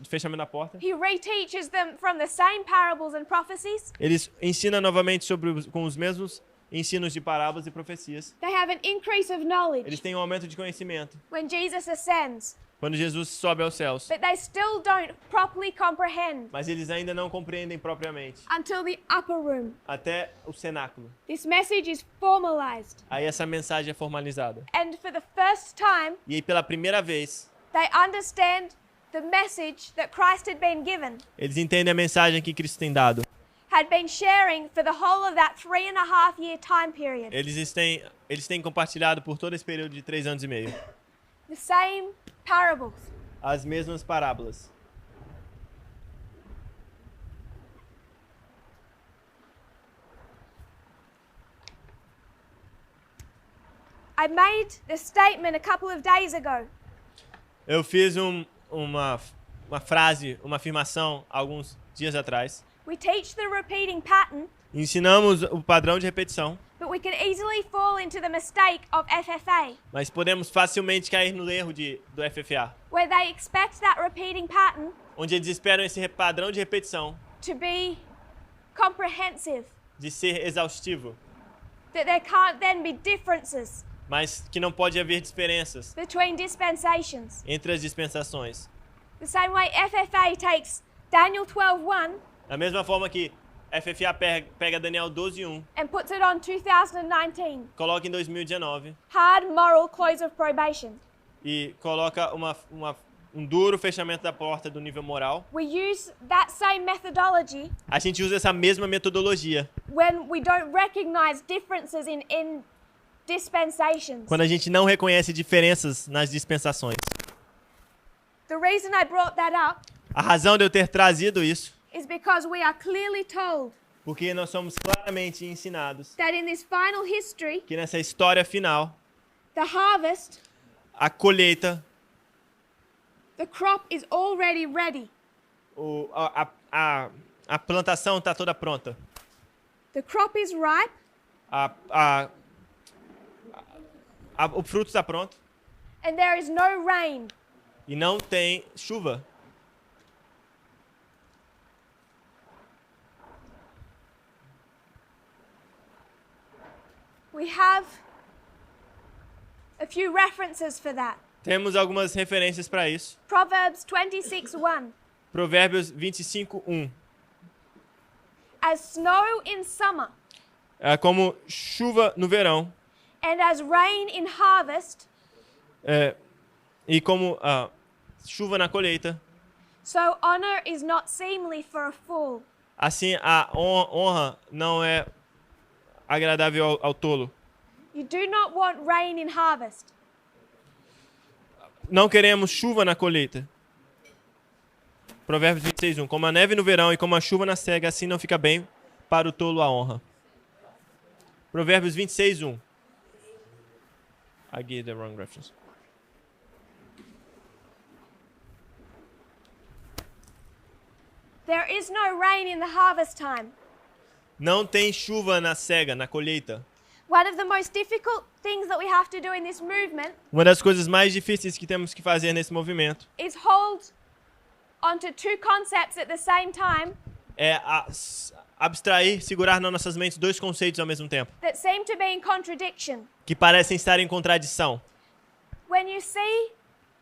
fechamento da porta. He reteaches them from the same parables and prophecies. Eles ensinam novamente com os mesmos ensinos de parábolas e profecias. They have an increase of Eles knowledge têm um aumento de conhecimento when Jesus ascends, quando Jesus sobe aos céus. but they still don't properly comprehend Mas eles ainda não compreendem propriamente. until the upper room. Até o cenáculo. This message is formalized, Aí essa mensagem é formalizada. and for the first time, E aí pela primeira vez, they understand the message that Christ had been given, eles entendem a mensagem que Cristo tem dado. had been sharing for the whole of that 3.5 year time period. Eles têm compartilhado por todo esse período de 3 anos e meio. The same parables. As mesmas parábolas. I made the statement a couple of days ago. Eu fiz uma frase, uma afirmação alguns dias atrás. We teach the repeating pattern, Ensinamos o padrão de repetição, but we can easily fall into the mistake of FFA, mas podemos facilmente cair no erro do FFA, where they expect that repeating pattern onde eles esperam esse padrão de repetição to be comprehensive, de ser exaustivo, that there can't then be differences mas que não pode haver diferenças between dispensations. entre as dispensações. The same way FFA takes Daniel 12:1 Da mesma forma que FFA pega Daniel 12:1, and puts it on 2019, coloca em 2019 hard moral close of probation. e coloca um duro fechamento da porta do nível moral. We use that same methodology A gente usa essa mesma metodologia when we don't recognize differences in dispensations. quando a gente não reconhece diferenças nas dispensações. The reason I brought that up A razão de eu ter trazido isso, is because we are clearly told porque nós somos claramente ensinados that in this final history, que nessa história final, the harvest, a colheita, the crop is already ready. a plantação está toda pronta. The crop is ripe, O fruto está pronto and there is no rain. e não tem chuva. We have a few references for that. Temos algumas referências para isso. Proverbs 26:1. Provérbios 25:1. As snow in summer É como chuva no verão and as rain in harvest, e como chuva na colheita, so honor is not seemly for a fool. assim a honra não é agradável ao tolo. You do not want rain in harvest. Não queremos chuva na colheita. Provérbios 26:1. Como a neve no verão e como a chuva na cega, assim não fica bem para o tolo a honra. Provérbios 26:1. I gave the wrong reference. There is no rain in the harvest time. Não tem chuva na cega, na colheita. One of the most difficult things that we have to do in this movement Uma das coisas mais difíceis que temos que fazer nesse movimento is hold onto two concepts at the same time é abstrair, segurar nas nossas mentes dois conceitos ao mesmo tempo, that seem to be in contradiction. que parecem estar em contradição. When you see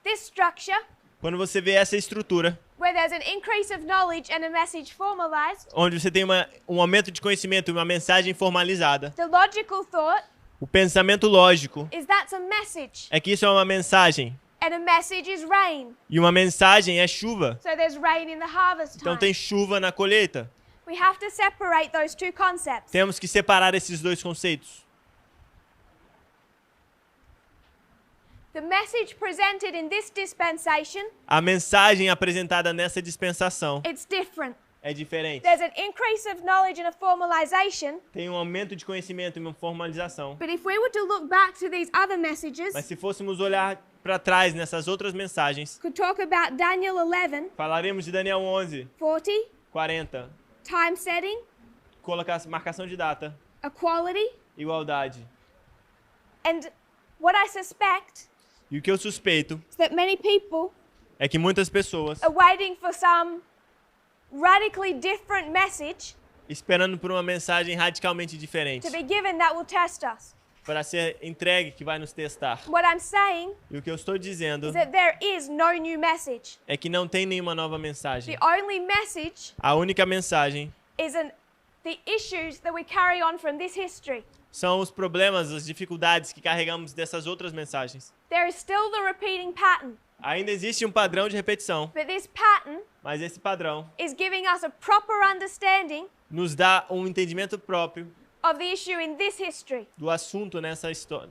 this structure, Quando você vê essa estrutura, where there's an increase of knowledge and a message formalized, onde você tem um aumento de conhecimento e uma mensagem formalizada, the logical thought o pensamento lógico is that's a message, é que isso é uma mensagem, and a message is rain. e uma mensagem é chuva. So there's rain in the harvest Então time. tem chuva na colheita. We have to separate those two concepts. Temos que separar esses dois conceitos. The message presented in this dispensation, A mensagem apresentada nessa dispensação it's different. é diferente. There's an increase of knowledge and a formalization, Tem um aumento de conhecimento e uma formalização. but if we were to look back to these other messages, Mas se fôssemos olhar para trás nessas outras mensagens, could talk about Daniel 11, falaremos de Daniel 11, 40, 40, time setting, colocar marcação de data, equality, igualdade. and what I suspect E o que eu suspeito is that many people é que muitas pessoas, are waiting for some radically different message esperando por uma mensagem radicalmente diferente, to be given that will test us. para ser entregue que vai nos testar. What I'm saying E o que eu estou dizendo is that there is no new message. é que não tem nenhuma nova mensagem. The only message A única mensagem is the issues that we carry on from this history. são os problemas, as dificuldades que carregamos dessas outras mensagens. There is still the repeating pattern, Ainda existe um padrão de repetição, but this pattern mas esse padrão is giving us a proper understanding nos dá um entendimento próprio of the issue in this history. do assunto nessa história.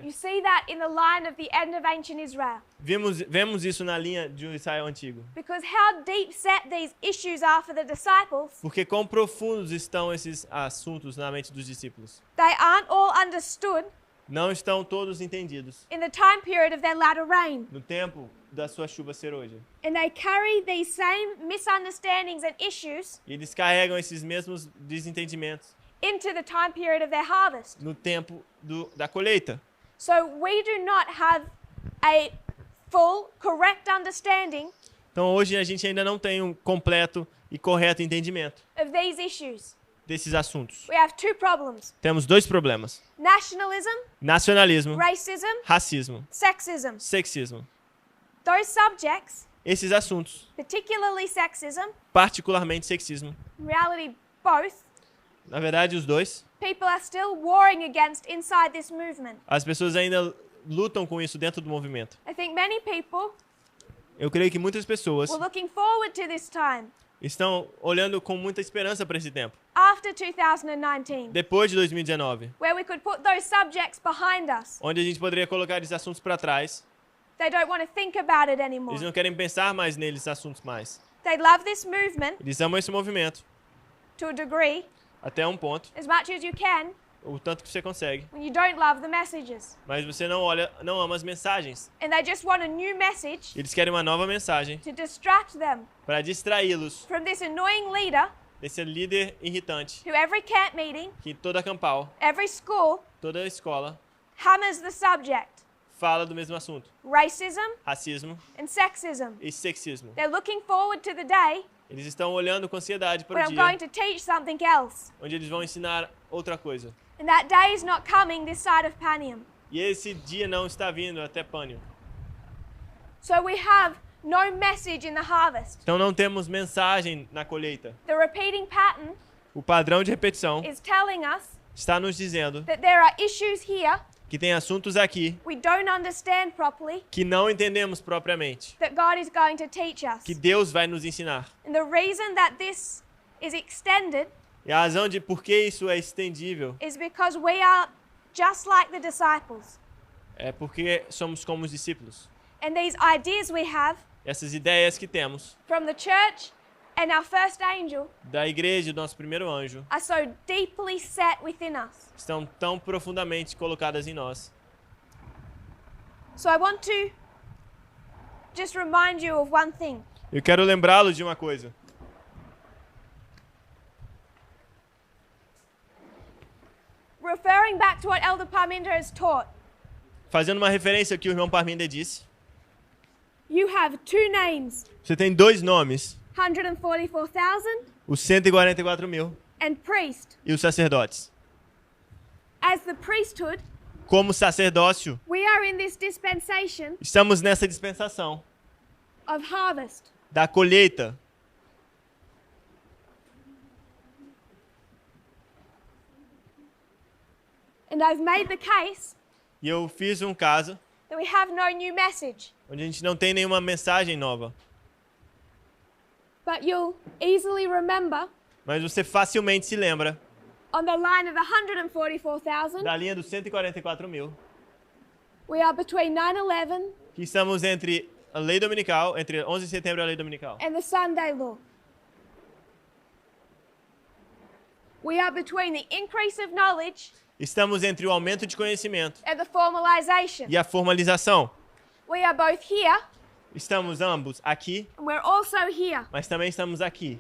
You see that in the line of the end of ancient Israel. Vemos isso na linha de Israel antigo. Because how deep set these issues are for the disciples, Porque quão profundos estão esses assuntos na mente dos discípulos. they aren't all understood Não estão todos entendidos in the time period of their latter rain. no tempo da sua chuva ser hoje. And they carry these same misunderstandings and issues E eles carregam esses mesmos desentendimentos into the time period of their harvest. no tempo da colheita. So we do not have a full, correct understanding Então hoje a gente ainda não tem um completo e correto entendimento of these issues. desses assuntos. We have two problems: Temos dois problemas: nationalism, nacionalismo, racism, racismo, sexism. sexismo. Those subjects, Esses assuntos, particularly sexism, particularmente sexismo. in reality both, Na verdade, os dois, people are still warring against inside this movement. as pessoas ainda lutam com isso dentro do movimento. I think many people Eu creio que muitas pessoas were looking forward to this time estão olhando com muita esperança para esse tempo, after 2019, depois de 2019, where we could put those subjects behind us. onde a gente poderia colocar esses assuntos para trás. They don't want to think about it anymore. Eles não querem pensar mais neles assuntos mais. They love this movement Eles amam esse movimento to a degree, até um ponto, as much as you can, o tanto que você consegue, when you don't love the messages. mas você não ama as mensagens. And they just want a new message Eles querem uma nova mensagem to distract them para distraí-los from this annoying leader desse líder irritante who every camp meeting, que toda campal, every school, toda escola hammers the subject: fala do mesmo assunto: racism racismo and sexism. e sexismo. They're looking forward to the day Eles estão olhando com ansiedade para when o I'm dia going to teach something else. onde eles vão ensinar outra coisa. And that day is not coming this side of Panium. E esse dia não está vindo até Pânio. So we have no message in the harvest. Então não temos mensagem na colheita. The repeating pattern O padrão de repetição is telling us está nos dizendo that there are issues here que tem assuntos aqui we don't understand properly que não entendemos propriamente, that God is going to teach us. que Deus vai nos ensinar. And the reason that this is extended E a razão de por que isso é estendível is because we are just like the disciples. é porque somos como os discípulos. And these ideas we have Essas ideias que temos from the church and our first angel da igreja, do nosso primeiro anjo, are so deeply set within us. estão tão profundamente colocadas em nós. So I want to just remind you of one thing. Eu quero lembrá-los de uma coisa. Referring back to what Elder Parminder has taught, Fazendo uma referência ao que o irmão Parminder disse, you have two names, você tem dois nomes, 144,000 os 144.000 and priest. e os sacerdotes. As the priesthood, Como sacerdócio, we are in this dispensation estamos nessa dispensação of harvest. da colheita. And I've made the case E eu fiz um caso that we have no new message. onde a gente não tem nenhuma mensagem nova. But you'll easily remember Mas você facilmente se lembra on the line of the 144,000, da linha dos 144.000, we are between 9/11 que estamos entre a lei dominical, entre 11 de setembro e a lei dominical. and the Sunday law. We are between the increase of knowledge Estamos entre o aumento de conhecimento and the formalization. e a formalização. We are both here Estamos ambos aqui, and we're also here. mas também estamos aqui.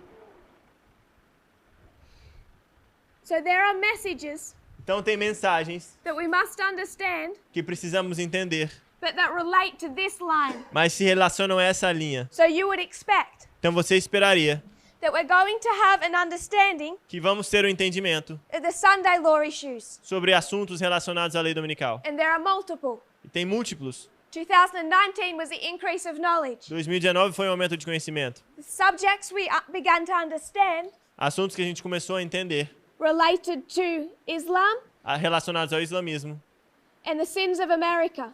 So there are messages Então tem mensagens that we must understand, que precisamos entender, but that relate to this line. mas se relacionam a essa linha. So you would expect Então você esperaria that we're going to have an understanding que vamos ter um entendimento of the Sunday law issues. sobre assuntos relacionados à lei dominical. And there are multiple. E tem múltiplos. 2019 was the increase of knowledge. 2019 foi um aumento de conhecimento. The subjects we began to understand Assuntos que a gente começou a entender related to Islam relacionados ao islamismo and the sins of America,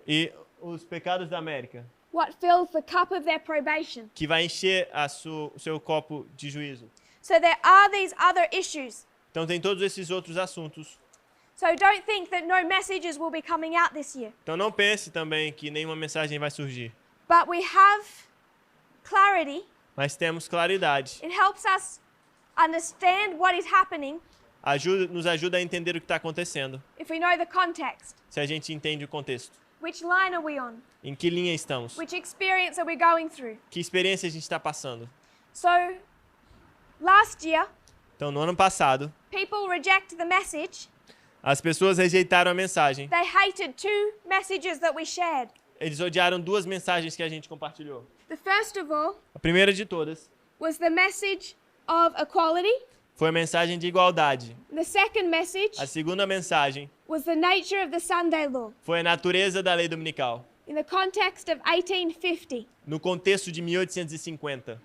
e os pecados da América, what fills the cup of their probation. que vai encher o seu copo de juízo. So there are these other issues. Então tem todos esses outros assuntos. So don't think that no messages will be coming out this year. Então não pense também que nenhuma mensagem vai surgir. But we have clarity. Mas temos claridade. It helps us understand what is happening Nos ajuda a entender o que está acontecendo, if we know the context. se a gente entende o contexto. Which line are we on? Em que linha estamos? Which experience are we going through? Que experiência a gente está passando? So last year, Então, no ano passado, people rejected the message. as pessoas rejeitaram a mensagem. They hated two messages that we shared. Eles odiaram duas mensagens que a gente compartilhou. The first of all A primeira de todas was the message of equality. foi a mensagem de igualdade. The second message A segunda mensagem was the nature of the Sunday law foi a natureza da lei dominical, in the context of 1850. no contexto de 1850.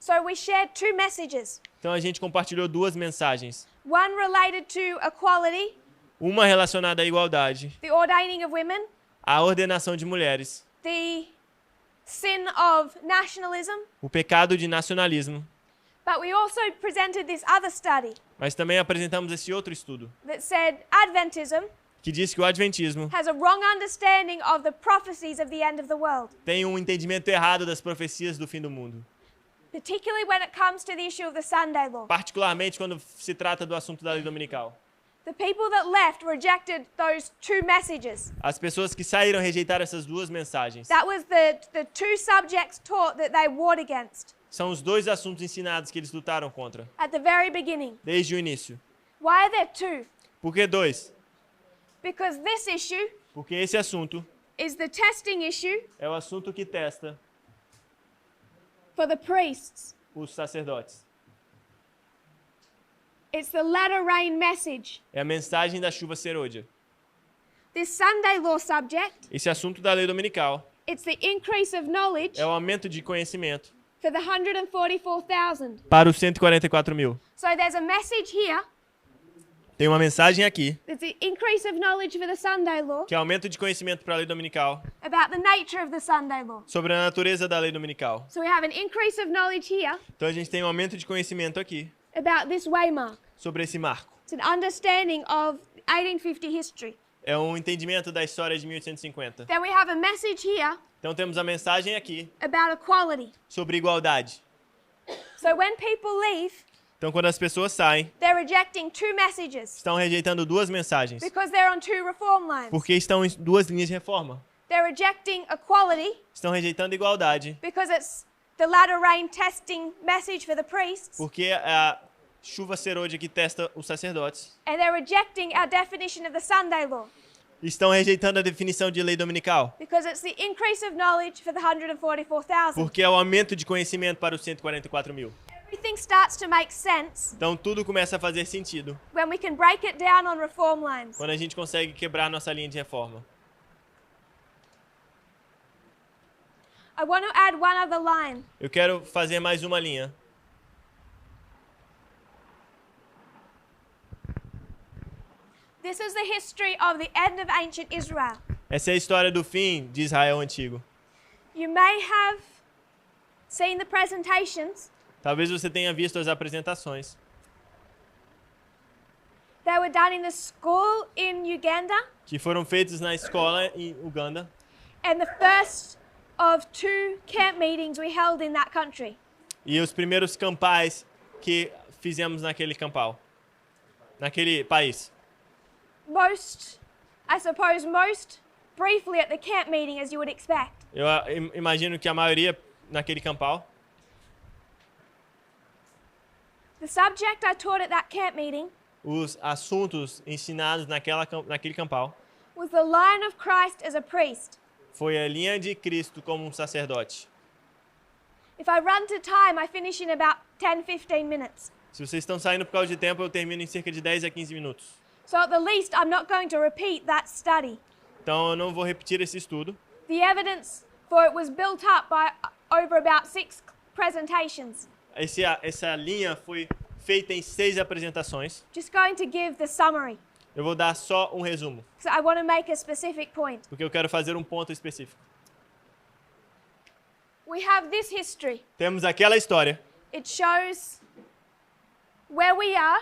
So we shared two messages. Então, a gente compartilhou duas mensagens. One related to equality, Uma relacionada à igualdade, the ordaining of women, a ordenação de mulheres, the sin of nationalism, o pecado de nacionalismo. but we also presented this other study Mas também apresentamos esse outro estudo, that said Adventism que diz que o adventismo has a wrong understanding of the prophecies of the end of the world, tem um entendimento errado das profecias do fim do mundo, particularly when it comes to the issue of the Sunday law. particularmente quando se trata do assunto da lei dominical. The people that left rejected those two messages. As pessoas que saíram rejeitaram essas duas mensagens. That was the two subjects taught that they warred against São os dois assuntos ensinados que eles lutaram contra, at the very beginning. desde o início. Why are there two? Por que dois? Because this issue Porque esse assunto is the testing issue é o assunto que testa for the priests. os sacerdotes. It's the latter rain message. É a mensagem da chuva serôdia. This Sunday law subject, Esse assunto da lei dominical it's the increase of knowledge é o aumento de conhecimento for the 144,000. para os 144 mil. So there's a message here, Tem uma mensagem aqui, there's the increase of knowledge for the Sunday law, que é aumento de conhecimento para a lei dominical, about the nature of the Sunday law. sobre a natureza da lei dominical. So we have an increase of knowledge here Então a gente tem um aumento de conhecimento aqui, about this waymark. sobre esse marco. It's an understanding of 1850 history. É um entendimento da história de 1850. Then we have a message here Então temos a mensagem aqui about equality. sobre igualdade. So when people leave, Então quando as pessoas saem, they're rejecting two messages estão rejeitando duas mensagens, because they're on two reform lines. porque estão em duas linhas de reforma. They're rejecting equality Estão rejeitando igualdade, because it's the latter rain testing message for the priests. porque é a chuva serôdia que testa os sacerdotes. And they're rejecting our definition of the Sunday law Estão rejeitando a definição de lei dominical, because it's the increase of knowledge for the 144,000. porque é o aumento de conhecimento para os 144 mil. Everything starts to make sense Então tudo começa a fazer sentido when we can break it down on reform lines. quando a gente consegue quebrar nossa linha de reforma. I want to add one other line. Eu quero fazer mais uma linha. This is the history of the end of ancient Israel. Essa é a história do fim de Israel antigo. You may have seen the presentations. Talvez você tenha visto as apresentações. They were done in the school in Uganda, Que foram feitas na escola em Uganda. and the first of two camp meetings we held in that country. E os primeiros campais que fizemos naquele naquele país. Most briefly at the camp meeting, as you would expect. Eu imagino que a maioria naquele campal. The subject I taught at that camp meeting Os assuntos ensinados naquele campal was the line of Christ as a priest. foi a linha de Cristo como um sacerdote. If I run to time, I finish in about 10, 15 minutes. Se vocês estão saindo por causa de tempo, eu termino em cerca de 10 a 15 minutos. So at the least, I'm not going to repeat that study. Então eu não vou repetir esse estudo. The evidence for it was built up by over about 6 presentations. Essa linha foi feita em 6 apresentações. Just going to give the summary. Eu vou dar só um resumo, So I want to make a specific point. porque eu quero fazer um ponto específico. We have this history. Temos aquela história, It shows where we are.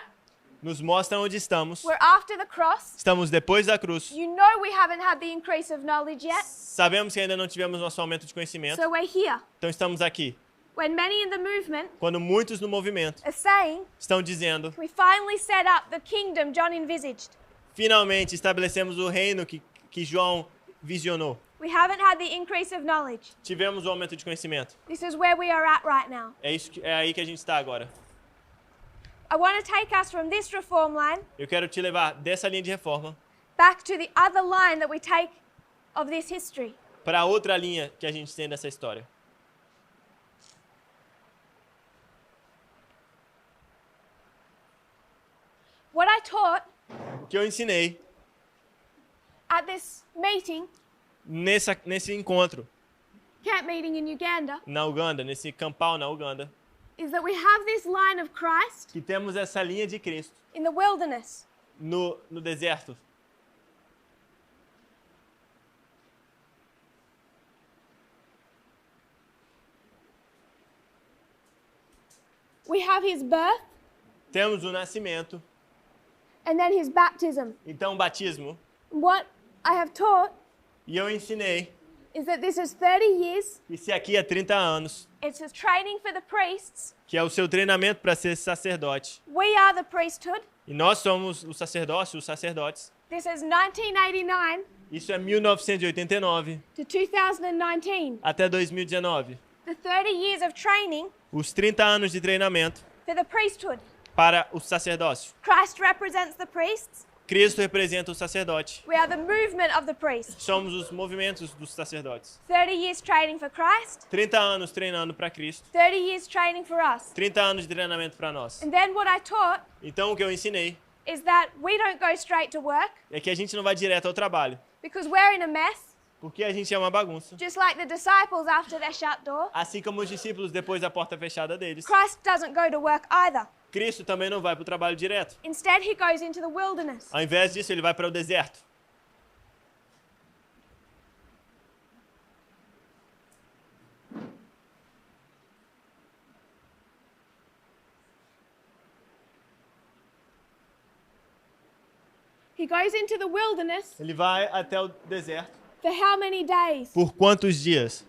nos mostra onde estamos. We're after the cross. Estamos depois da cruz. You know we haven't had the increase of knowledge yet. Sabemos que ainda não tivemos nosso aumento de conhecimento, So we're here. então estamos aqui. When many in the movement Quando muitos no movimento are saying, estão dizendo, we finally set up the kingdom John envisaged. finalmente estabelecemos o reino que João visionou. We haven't had the increase of knowledge. Tivemos o aumento de conhecimento. This is where we are at right now. É aí que a gente está agora. I want to take us from this reform line Eu quero te levar dessa linha de reforma back to the other line that we take of this history. para outra linha que a gente tem dessa história. What I taught O que eu ensinei at this meeting, nesse encontro camp meeting in Uganda, na Uganda, nesse campal na Uganda, is that we have this line of Christ que temos essa linha de Cristo in the wilderness. no deserto. We have his birth Temos o nascimento, and then his baptism. então o batismo. What I have taught E eu ensinei is that this is 30 years. que se aqui há 30 anos, It's a training for the priests. que é o seu treinamento para ser sacerdote, We are the priesthood. e nós somos o sacerdócio, os sacerdotes. This is 1989 Isso é 1989 to 2019. até 2019. The 30 years of training Os 30 anos de treinamento for the priesthood. para o sacerdócio. Christ represents the priests. Cristo representa o sacerdote. We are the movement of the priest. Somos os movimentos dos sacerdotes. 30 years training for Christ, 30 anos treinando para Cristo. 30 years training for us. 30 anos de treinamento para nós. And then what I taught Então o que eu ensinei is that we don't go straight to work é que a gente não vai direto ao trabalho, because we're in a mess, porque a gente é uma bagunça. just like the disciples after their shut door. Assim como os discípulos depois da porta fechada deles. Christ doesn't go to work either. Cristo também não vai para o trabalho direto. Instead, he goes into the wilderness. Ao invés disso, ele vai para o deserto. He goes into the wilderness Ele vai até o deserto. for how many days? Por quantos dias?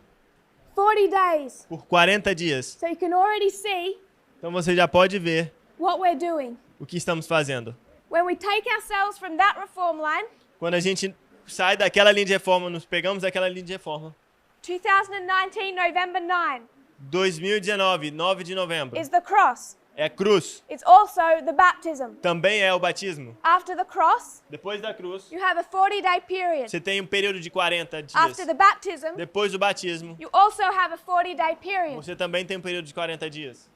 40 days. Por 40 dias. So you can already see Então você já pode ver what we're doing. o que estamos fazendo. When we take ourselves from that reform line, Quando a gente sai daquela linha de reforma, nos pegamos daquela linha de reforma. 2019, November 9, 2019, 9 de novembro. is the cross. É cruz. It's also the baptism. Também é o batismo. After the cross, Depois da cruz, you have a 40-day period. você tem um período de 40 dias. After the baptism, Depois do batismo, you also have a 40-day period. você também tem um período de 40 dias.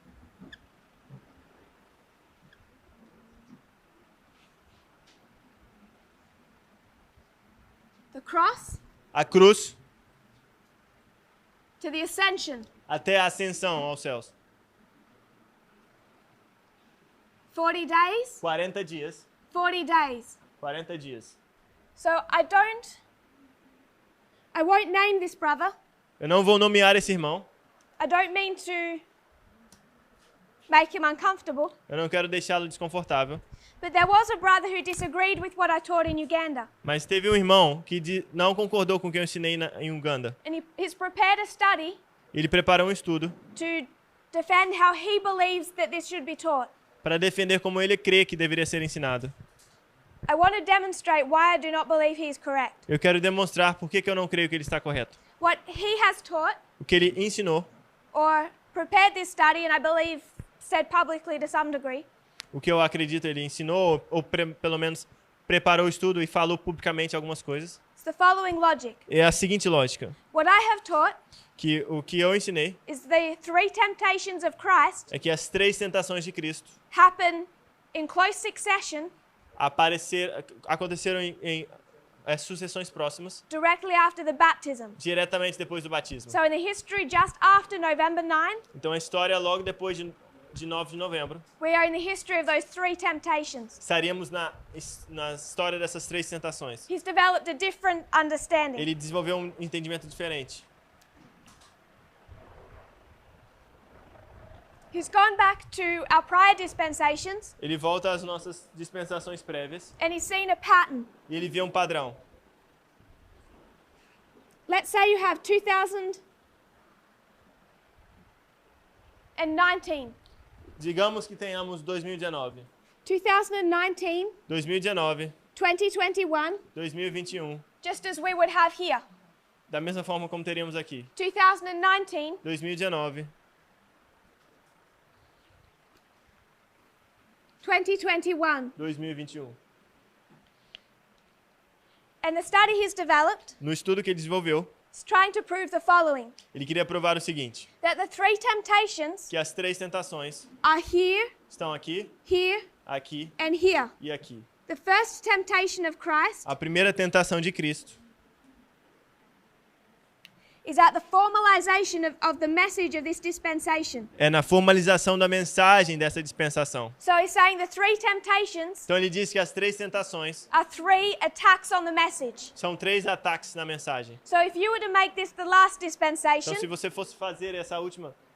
The cross A cruz to the ascension, até a ascensão aos céus. 40 days, 40 dias. 40 days. 40 dias. So I won't name this brother. Eu não vou nomear esse irmão. I don't mean to make him uncomfortable, Eu não quero deixá-lo desconfortável. but there was a brother who disagreed with what I taught in Uganda. Mas teve um irmão que não concordou com o que eu ensinei em Uganda. And he's prepared a study Ele preparou um estudo to defend how he believes that this should be taught. para defender como ele crê que deveria ser ensinado. I want to demonstrate why I do not believe he is correct. Eu quero demonstrar por que eu não creio que ele está correto. What he has taught O que ele ensinou, or prepared this study, and I believe said publicly to some degree, o que eu acredito ele ensinou, ou pelo menos preparou o estudo e falou publicamente algumas coisas, is the following logic. é a seguinte lógica, What I have taught que o que eu ensinei is the 3 temptations of Christ é que as 3 tentações de Cristo happen in close succession aconteceram em sucessões próximas, directly after the baptism. diretamente depois do batismo. So in the history just after November 9, Então a história logo depois de 9 de novembro, we are in the history of those 3 temptations. estaríamos na história dessas 3 tentações. He's developed a different understanding. Ele desenvolveu um entendimento diferente. He's gone back to our prior dispensations Ele volta às nossas dispensações prévias and he's seen a pattern. e ele vê um padrão. Let's say you have 2019. Digamos que tenhamos 2019, 2019, 2019, 2021, 2021, just as we would have here. da mesma forma como teríamos aqui. 2019, 2019, 2021. 2021. And the study he's developed No estudo que ele desenvolveu, is trying to prove the following, ele queria provar o seguinte, that the 3 temptations que as 3 tentações are here, estão aqui, here, aqui and here. e aqui. The first temptation of Christ A primeira tentação de Cristo is at the formalization of the message of this dispensation. é na formalização da mensagem dessa dispensação. So he's saying the 3 temptations Então ele diz que as 3 tentações are 3 attacks on the message. são 3 ataques na mensagem. So if you were to make this the last dispensation, Então se você fosse fazer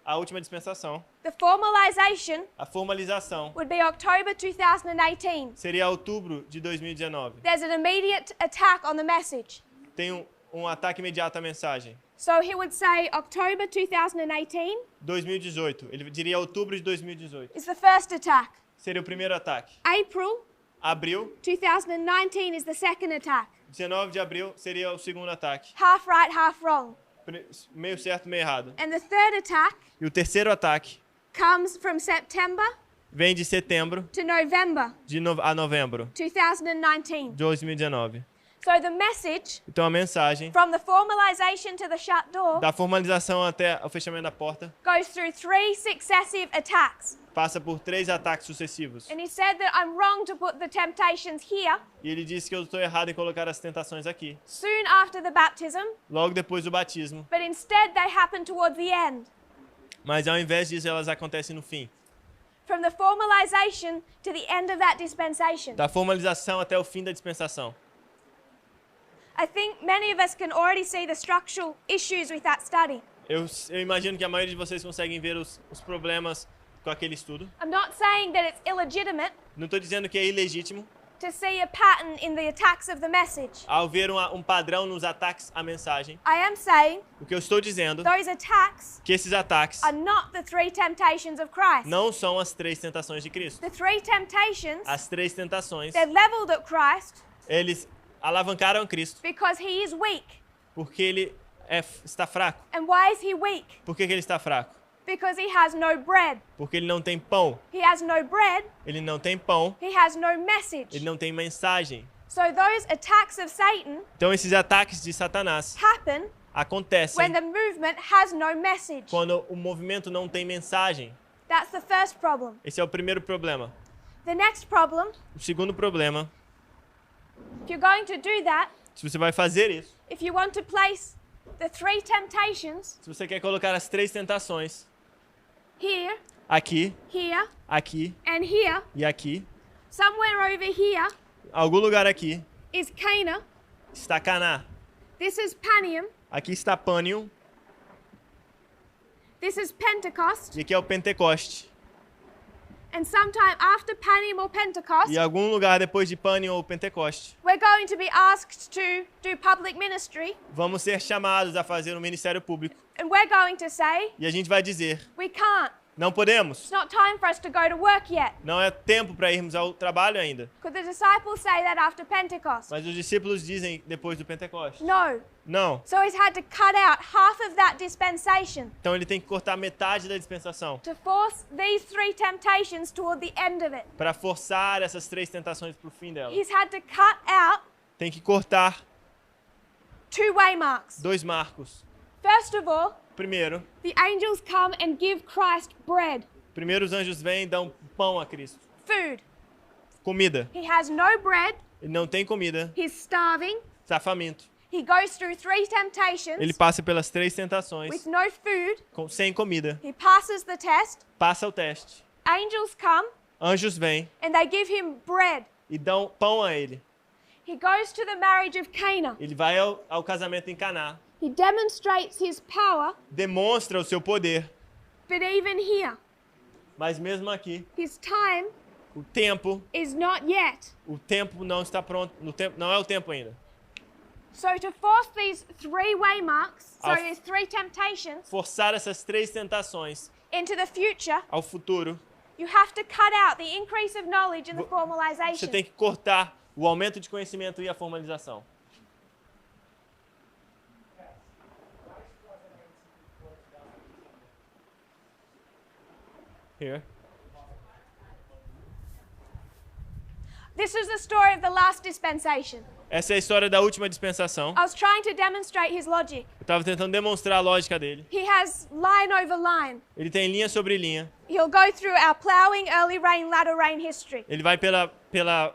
a última dispensação, the formalization a formalização would be October 2018. seria outubro de 2019. There's an immediate attack on the message. Tem um ataque imediato à mensagem. So he would say October 2018 2018, ele diria outubro de 2018. is the first attack. Seria o primeiro ataque. April Abril, 2019 is the second attack. 19 de abril, seria o segundo ataque. Half right, half wrong. Meio certo, meio errado. And the third attack E o terceiro ataque comes from September vem de setembro to November a novembro 2019. de 2019. So the message Então a mensagem, from the formalization to the shut door da formalização até o fechamento da porta, goes through 3 successive attacks. passa por 3 ataques sucessivos. And he said that I'm wrong to put the temptations here E ele disse que eu estou errado em colocar as tentações aqui, soon after the baptism, logo depois do batismo. but instead they happen towards the end. Mas ao invés disso, elas acontecem no fim. From the formalization to the end of that dispensation. Da formalização até o fim da dispensação. I think many of us can already see the structural issues with that study. Eu imagino que a maioria de vocês conseguem ver os problemas com aquele estudo. I'm not saying that it's illegitimate Não estou dizendo que é ilegítimo to see a pattern in the attacks of the message. ao ver um padrão nos ataques à mensagem. I am saying O que eu estou dizendo those attacks que esses ataques are not the 3 temptations of Christ. não são as 3 tentações de Cristo. The 3 temptations, As 3 tentações, they're leveled at Christ eles alavancaram Cristo because he is weak. porque ele está fraco. And why is he weak? Por que ele está fraco? Because he has no bread. Porque ele não tem pão. He has no bread, Ele não tem pão. he has no message. Ele não tem mensagem. So those attacks of Satan Então esses ataques de Satanás happen acontecem when the movement has no message. quando o movimento não tem mensagem. That's the first problem. Esse é o primeiro problema. The next problem, O segundo problema, if you're going to do that, se você vai fazer isso, if you want to place the 3 temptations se você quer colocar as 3 tentações here, aqui, here, aqui and here, e aqui, somewhere over here algum lugar aqui is Cana, está Caná. this is Panium, Aqui está Pânium this is Pentecost, e aqui é o Pentecoste. and sometime after Panium or Pentecost, E algum lugar depois de Pânium ou Pentecoste, we're going to be asked to do public ministry, vamos ser chamados a fazer um ministério público. and we're going to say, E a gente vai dizer, we can't. não podemos. It's not time for us to go to work yet. Não é tempo para irmos ao trabalho ainda. Could the disciples say that after Pentecost? Mas os discípulos dizem depois do Pentecoste. No. Não. So he's had to cut out half of that dispensation Então ele tem que cortar metade da dispensação to force these 3 temptations toward the end of it. para forçar essas 3 tentações para o fim dela. He's had to cut out Tem que cortar 2 waymarks. 2 marcos. First of all, Primeiro, the angels come and give Christ bread, os anjos vêm e dão pão a Cristo. food. Comida. He has no bread. Ele não tem comida, He's starving. está faminto. He goes through 3 Ele temptations passa pelas 3 with tentações no food. sem comida. He passes the test. Passa o teste. Angels come Anjos vêm and they give him bread. e dão pão a ele. He goes to the marriage of Cana. Ele vai ao casamento em Caná. He demonstrates his power, Demonstra o seu poder. but even here, Mas mesmo aqui, his time o tempo is not yet. não está pronto. Não é o tempo ainda. So to force these 3 waymarks, Auf- these 3 temptations Forçar essas 3 tentações into the future, ao futuro, you have to cut out the increase of knowledge and the você formalization. tem que cortar o aumento de conhecimento e a formalização. Here. This is the story of the last dispensation. Essa é a história da última dispensação. I was trying to demonstrate his logic. Eu estava tentando demonstrar a lógica dele. He has line over line. Ele tem linha sobre linha. He'll go through our plowing, early rain, latter rain history. Ele vai pela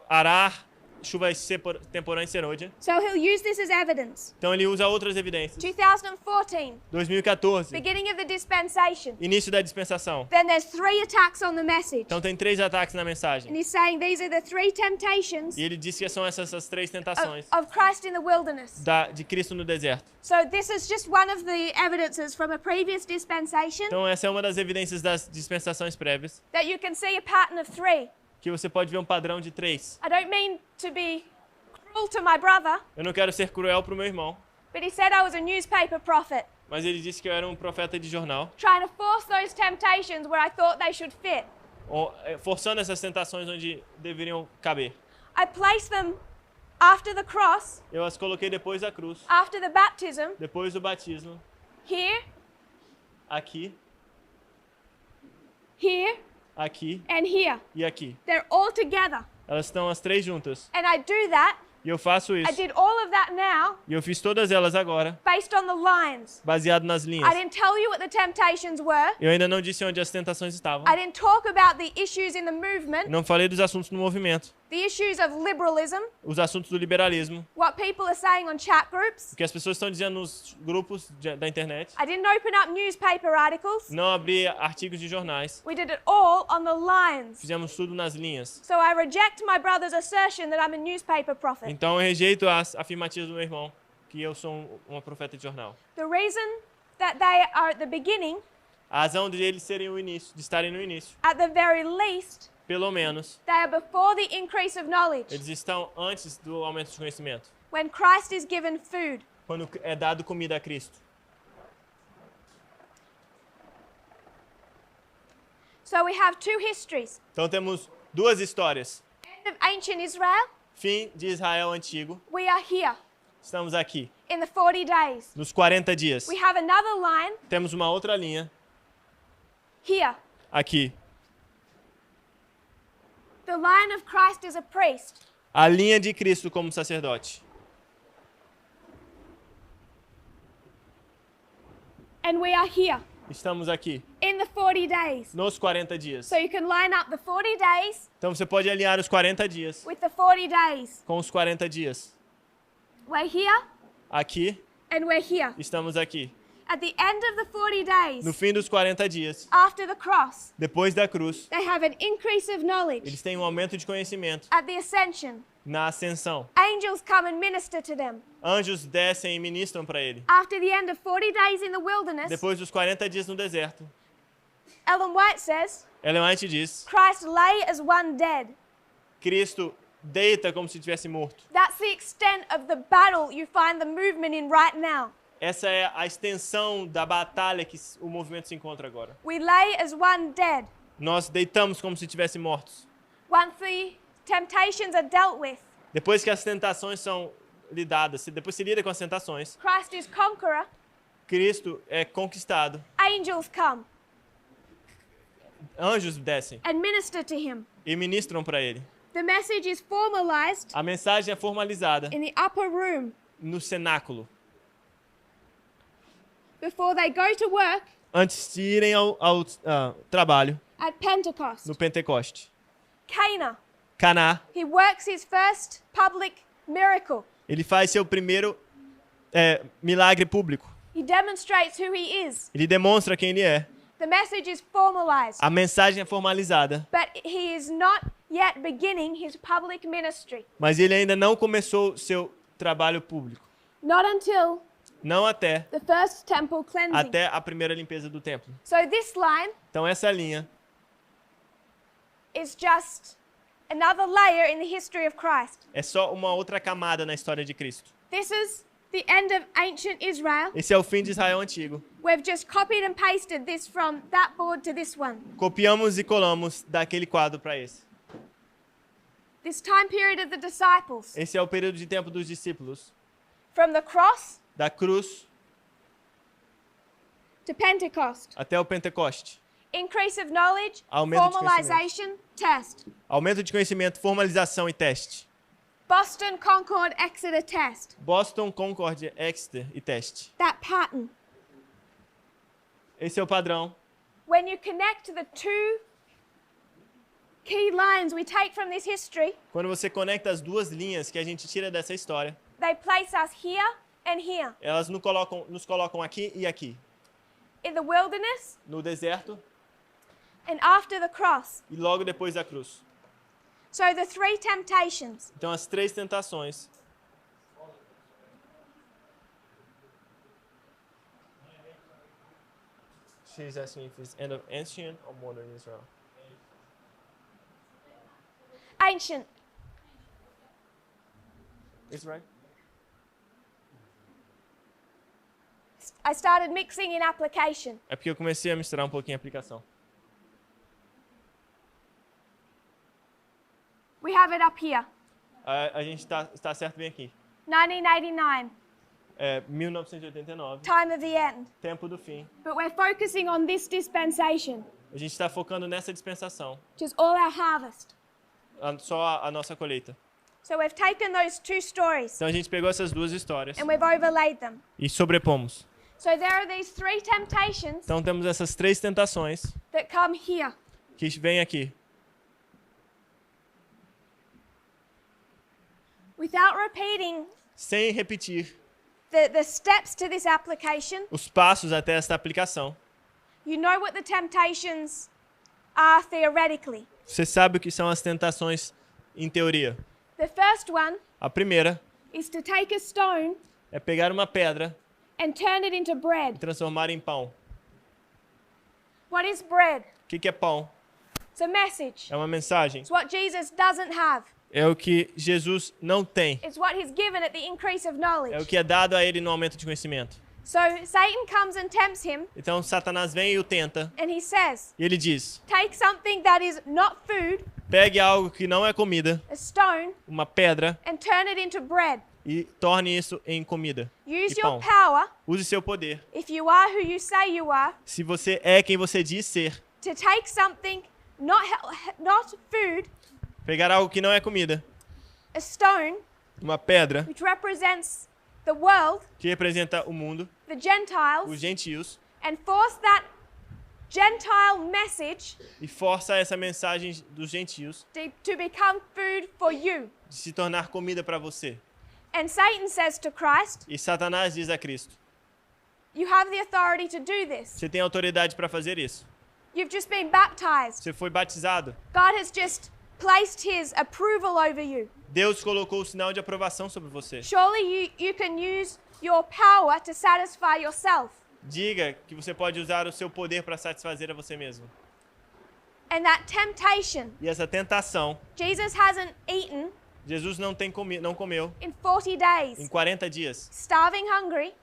arar, chuvas temporã e serôdia. So he'll use this as evidence. Então ele usa outras evidências. 2014, 2014, beginning of the dispensation. início da dispensação. Then there's 3 attacks on the message. Então tem 3 ataques na And mensagem. he's saying these are the 3 temptations E ele diz que são essas 3 tentações of Christ in the wilderness. de Cristo no deserto. So this is just one of the evidences from a previous dispensation Então essa é uma das evidências das dispensações prévias, that you can see a pattern of 3. que você pode ver um padrão de 3. I don't mean to be cruel to my brother, Eu não quero ser cruel pro meu irmão, but he said I was a newspaper prophet, mas ele disse que eu era um profeta de jornal, trying to force those temptations where I thought they should fit. forçando essas tentações onde deveriam caber. I placed them after the cross, Eu as coloquei depois da cruz, after the baptism, depois do batismo, here, aqui, here, aqui and here. e aqui. They're all together. Elas estão as três juntas. And I do that, E eu faço I isso. did all of that now E eu fiz todas elas agora, based on the lines. baseado nas I linhas. didn't tell you what the temptations were. Eu ainda não disse onde as tentações estavam. I didn't talk about the issues in the movement, Não falei dos assuntos no movimento, the issues of liberalism, os assuntos do liberalismo, what people are saying on chat groups. o que as pessoas estão dizendo nos grupos da internet. I didn't open up newspaper articles. Não abri artigos de jornais. We did it all on the lines. Fizemos tudo nas linhas. So I reject my brother's assertion that I'm a newspaper prophet. Então eu rejeito as afirmativas do meu irmão, que eu sou uma profeta de jornal. The reason that they are at the beginning, A razão de eles serem o início, de estarem no início, at the very least, pelo menos, they are before the increase of knowledge. eles estão antes do aumento de conhecimento. When Christ is given food. Quando é dado comida a Cristo. So we have two histories. Então temos duas histórias. End of ancient Israel, Fim de Israel antigo. we are here Estamos aqui. in the 40 days. Nos 40 dias. We have another line Temos uma outra linha here. aqui. The line of Christ as a priest. A linha de Cristo como sacerdote. And we are here Estamos aqui. in the 40 days. Nos 40 dias. So you can line up the 40 days Então você pode alinhar os 40 dias with the 40 days. com os 40 dias. We're here Aqui, and we're here. estamos aqui. At the end of the 40 days, No fim dos 40 dias, after the cross, depois da cruz, they have an increase of knowledge. eles têm um aumento de conhecimento. At the ascension, Na ascensão, angels come and minister to them. anjos descem e ministram para ele. After the end of 40 days in the wilderness, Depois dos 40 dias no deserto, Ellen White says, Ellen White diz, Christ lay as one dead. Cristo deita como se estivesse morto. That's the extent of the battle you find the movement in right now. Essa é a extensão da batalha que o movimento se encontra agora. We lay as one dead. Nós deitamos como se estivesse mortos. Once the temptations are dealt with, Depois que as tentações são lidadas, depois se lida com as tentações, Christ is conqueror, Cristo é conquistado. angels come Anjos descem and minister to him. e ministram para ele. The message is formalized A mensagem é formalizada in the upper room no cenáculo. before they go to work Antes de irem ao trabalho at Pentecost. no Pentecoste. Cana, Caná, he works his first public miracle. ele faz seu primeiro milagre público. He demonstrates who he is. Ele demonstra quem ele é. The message is formalized, A mensagem é formalizada, but he is not yet beginning his public ministry. mas ele ainda não começou seu trabalho público. Not until Não até the first temple cleansing. a primeira limpeza do templo. So this line Então essa linha is just another layer in the history of Christ. é só uma outra camada na história de Cristo. This is the end of ancient Israel. Esse é o fim de Israel antigo. We've just copied and pasted this from that board to this one. Copiamos e colamos daquele quadro para esse. This time period of the disciples, Esse é o período de tempo dos discípulos. from the cross Da cruz to Pentecost. até o Pentecoste. Increase of knowledge, Aumento de formalization, test. Aumento de conhecimento, formalização e teste. Boston, Concord, Exeter, test. Boston, Concord, Exeter e teste. That pattern. Esse é o padrão. When you connect the two key lines we take from this history, Quando você conecta as duas linhas que a gente tira dessa história, they place us here and here. elas nos colocam aqui e aqui. In the wilderness No deserto and after the cross. e logo depois da cruz. So the three temptations. Então as três tentações. She's asking if it's end of ancient or modern Israel. Ancient. It's right. I started mixing in application. É porque eu comecei a misturar um pouquinho a aplicação. We have it up here. A gente está certo bem aqui. 1989, 1989, time of the end. tempo do fim. But we're focusing on this dispensation. A gente está focando nessa dispensação, which is all our harvest. só a nossa colheita. So we've taken those two stories Então a gente pegou essas duas histórias and we've overlaid them. e sobrepomos. So there are these three temptations Então temos essas três tentações that come here. que vêm aqui. Without repeating Sem repetir the steps to this application, os passos até esta aplicação. you know what the temptations are theoretically. Você sabe o que são as tentações em teoria. The first one A primeira is to take a stone é pegar uma pedra and turn it into e bread. transformar em pão. What is bread? O que é pão? It's a message. É uma mensagem. It's what Jesus doesn't have. É o que Jesus não tem. It's what he's given at the increase of É o knowledge. que é dado a ele no aumento de conhecimento. So Satan comes and tempts him Então Satanás vem e o tenta. and he says, E ele diz: take something that is not food, pegue algo que não é comida, a stone, uma pedra, and turn it into bread. e torne isso em comida Use e your pão. power, Use seu poder. if you are who you say you are, Se você é quem você diz ser, to take something not food, pegar algo que não é comida, a stone, uma pedra which represents the world, que representa o mundo, the os Gentiles, gentios, and force that Gentile message e força essa mensagem dos gentios to become food for you. de se tornar comida para você. And Satan says to Christ, E Satanás diz a Cristo: you have the authority to do this. você tem autoridade para fazer isso. You've just been baptized. Você foi batizado. God has just placed his approval over you. Deus colocou o sinal de aprovação sobre você. Surely you can use your power to satisfy yourself. Diga que você pode usar o seu poder para satisfazer a você mesmo. And that temptation, E essa tentação, Jesus hasn't eaten Jesus não comeu in 40 em days, 40 dias, starving hungry,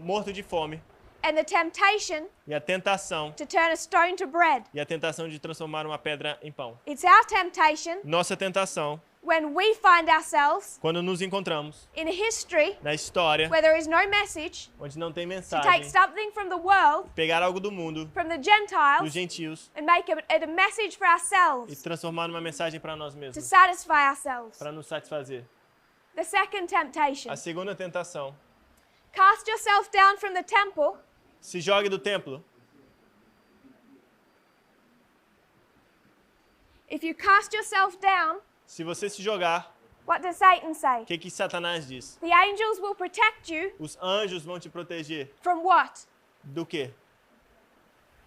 morto de fome. and the temptation E a tentação, to turn a stone to bread. e a tentação de transformar uma pedra em pão. It's our temptation Nossa tentação, when we find ourselves quando nos encontramos in a history na história where there is no message, onde não tem to take mensagem, something from the world, pegar algo do mundo, from the dos Gentiles, gentios, and make it a message for e ourselves transformar numa mensagem para nós to mesmos, satisfy ourselves. para nos satisfazer. The second temptation, A segunda tentação, cast yourself down from the temple se jogue do templo. If you cast yourself down, Se você se jogar, what does Satan say? o que Satanás diz? The angels will protect you Os anjos vão te proteger from what? do quê?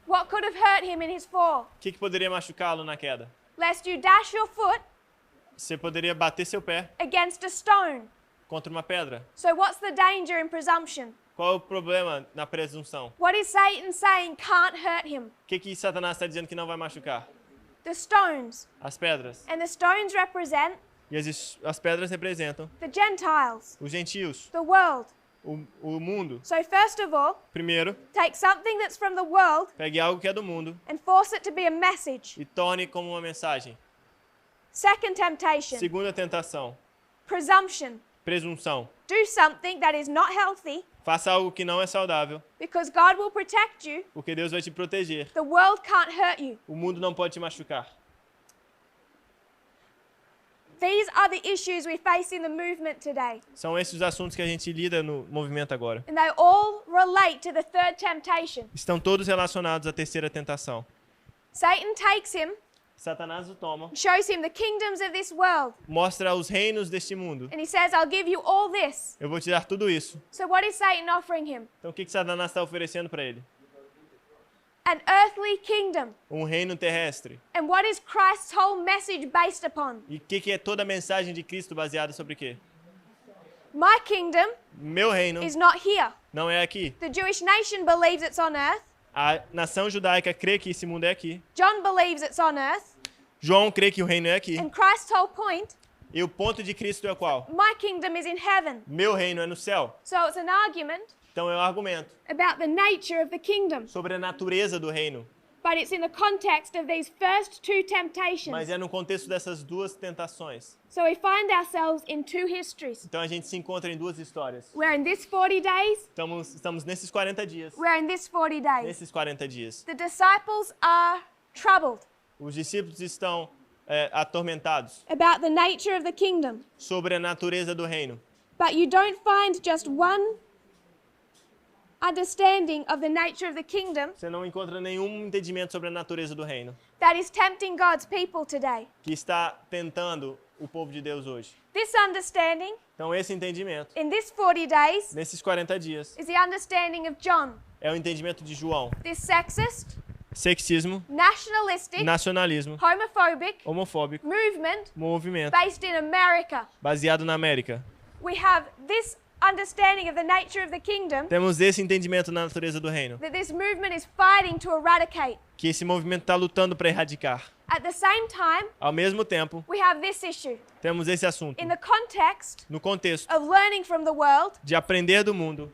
What could have hurt him in his fall? O que poderia machucá-lo na queda? Lest you dash your foot Você poderia bater seu pé against a stone. contra uma pedra. So what's the danger in presumption? Qual é o problema na presunção? What is Satan saying can't hurt him? O que Satanás está dizendo que não vai machucar? The stones. As pedras. And the stones represent E as pedras representam the Gentiles, os gentios, the world. o mundo. So first of all, Primeiro, take something that's from the world pegue algo que é do mundo and force it to be a message. e torne como uma mensagem. Second temptation, Segunda tentação, presumption. presunção. Do something that is not healthy Faça algo que não é saudável, because God will protect you. porque Deus vai te proteger. The world can't hurt you. O mundo não pode te machucar. These are the issues we face in the movement today. São esses os assuntos que a gente lida no movimento agora. And they all relate to the third temptation. Estão todos relacionados à terceira tentação. Satan takes him, Satanás o toma, shows him the kingdoms of this world, mostra os reinos deste mundo. and he says, I'll give you all this. Eu vou te dar tudo isso. So what is Satan offering him? Então o que Satanás está oferecendo para ele? An earthly kingdom. Um reino terrestre. And what is Christ's whole message based upon? E o que é toda a mensagem de Cristo baseada sobre o quê? My kingdom Meu reino is not here. não é aqui. The Jewish nation believes it's on earth. A nação judaica crê que esse mundo é aqui. John believes it's on earth. João crê que o reino é aqui. And Christ's whole point, E o ponto de Cristo é qual? my kingdom is in heaven. Meu reino é no céu. So it's an argument Então é um argumento about the nature of the kingdom. sobre a natureza do reino. But it's in the context of these first two Mas temptations. é no contexto dessas duas tentações. So we find ourselves in two histories. Então a gente se encontra em duas histórias. We're in this 40 days, Estamos nesses 40 dias. we're in this 40 days. Nesses 40 dias. The disciples are troubled Os discípulos estão atormentados about the nature of the kingdom. sobre a natureza do reino. But you don't find just one understanding of the nature of the kingdom Você não encontra nenhum entendimento sobre a natureza do reino that is tempting God's people today. que está tentando o povo de Deus hoje. This understanding Então, esse entendimento, in this 40 days nesses 40 dias, is the understanding of John. é o entendimento de João. This sexist, Sexismo, nationalistic, nacionalismo, homophobic homofóbico, movement movimento based in America. baseado na América. We have this understanding of the nature of the kingdom Temos esse entendimento na natureza do reino, that this movement is fighting to eradicate. que esse movimento está lutando para erradicar. At the same time, Ao mesmo tempo, we have this issue. temos esse assunto In the context no contexto of learning from the world, de aprender do mundo,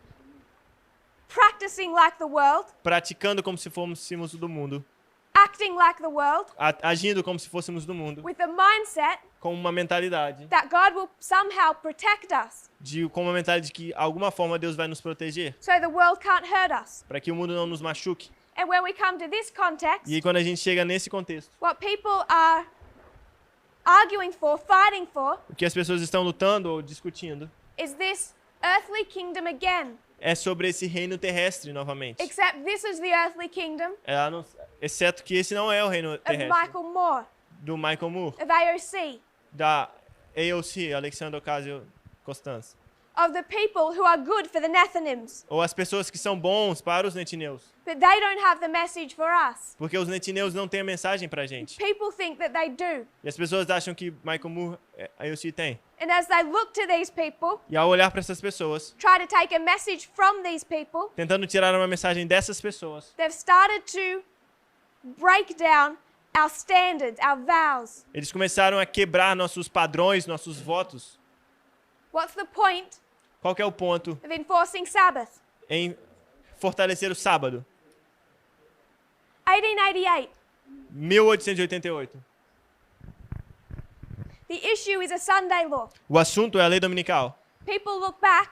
practicing like the world, praticando como se fôssemos do mundo, acting like the world, agindo como se fôssemos do mundo, with the mindset com uma mentalidade that God will somehow protect us com uma mentalidade de que de alguma forma Deus vai nos proteger, so the world can't hurt us. para que o mundo não nos machuque. And when we come to this context, E aí, quando a gente chega nesse contexto, what people are arguing for, fighting for, o que as pessoas estão lutando ou discutindo is this earthly kingdom again. é sobre esse reino terrestre novamente. Except this is the earthly kingdom Exceto que esse não é o reino of terrestre Michael Moore, do Michael Moore, of AOC, da AOC, Alexandre Ocasio-Cortez, of the people who are good for the Nethinims. ou as pessoas que são bons para os netineus, But they don't have the message for us. porque os netineus não têm a mensagem pra gente. People think that they do. E as pessoas acham que Michael Moore, a AOC tem. And as they look to these people, E ao olhar para essas pessoas, try to take a message from these people, tentando tirar uma mensagem dessas pessoas, they've started to break down our standards, our vows. eles começaram a quebrar nossos padrões, nossos votos. What's the point Qual que é o ponto of enforcing Sabbath? em fortalecer o sábado? 1888. 1888. The issue is a Sunday law. O assunto é a lei dominical. People look back,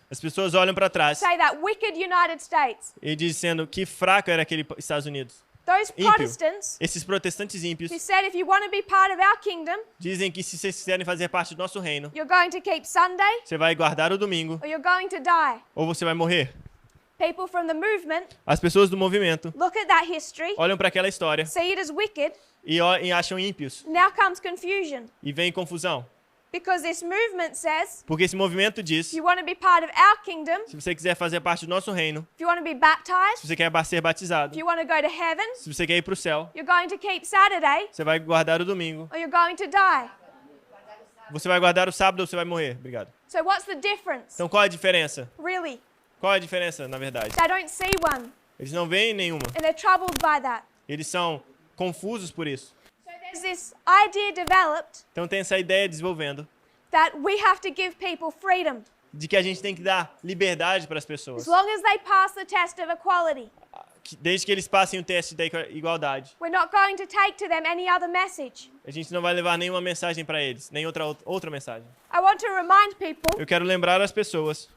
As pessoas olham para trás say that wicked United States, e dizendo que fraco era aquele Estados Unidos. those Ímpio. Protestants Esses protestantes ímpios who said if you want to be part of our kingdom, dizem que se vocês quiserem fazer parte do nosso reino, you're going to keep Sunday você vai guardar o domingo or you're going to die. ou você vai morrer. People from the movement As pessoas do movimento look at that history, olham para aquela história see it as wicked. e acham ímpios. Now comes confusion E vem confusão. because this movement says Porque esse movimento diz, if you want to be part of our kingdom, se você quiser fazer parte do nosso reino, if you want to be se baptized, você quer ser batizado, if you want to go to heaven, se você quer ir para o céu, you're going to keep Saturday você vai guardar o domingo. or you're going to die. Você vai guardar o sábado ou você vai morrer. Obrigado. So what's the difference? Então qual é a diferença? Really, Qual é a diferença, na verdade? they don't see one Eles não veem nenhuma. and they're troubled by that. Eles são confusos por isso. So there's this idea developed Então tem essa ideia desenvolvendo that we have to give people freedom de que a gente tem que dar liberdade para as pessoas, as long as they pass the test of equality. desde que eles passem o teste da igualdade. We're not going to take to them any other message. A gente não vai levar nenhuma mensagem para eles, nem outra mensagem. I want to remind people Eu quero lembrar as pessoas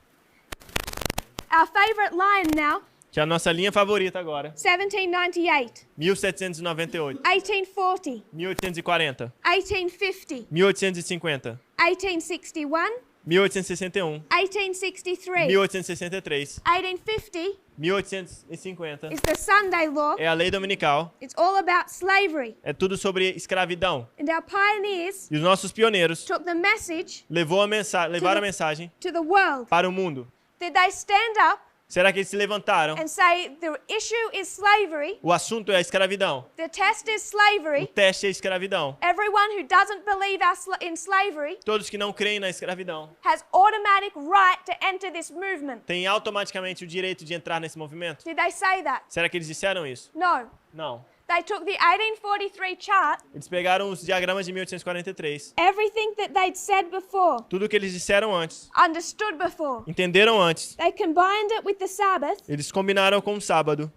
our favorite line now, que a nossa linha favorita agora, 1798, 1798, 1840, 1840, 1850, 1850, 1861, 1861, 1863, 1863, 1850 1850. is the Sunday law. É a lei dominical. It's all about slavery. É tudo sobre escravidão. And our pioneers E os nossos pioneiros took the message levaram a mensagem to the world. para o mundo. Did they stand up Será que eles se levantaram? and say the issue is slavery, O assunto é a escravidão. the test is O slavery, teste é a escravidão. everyone who doesn't believe in slavery Todos que não creem na escravidão has automatic right to enter this movement? têm automaticamente o direito de entrar nesse movimento? Did they say that? Será que eles disseram isso? No. Não. They took the 1843 chart, Eles pegaram os diagramas de 1843. everything that they'd said before, Tudo o que eles disseram antes, understood before. entenderam antes. They combined it with the Sabbath. Eles combinaram com o sábado.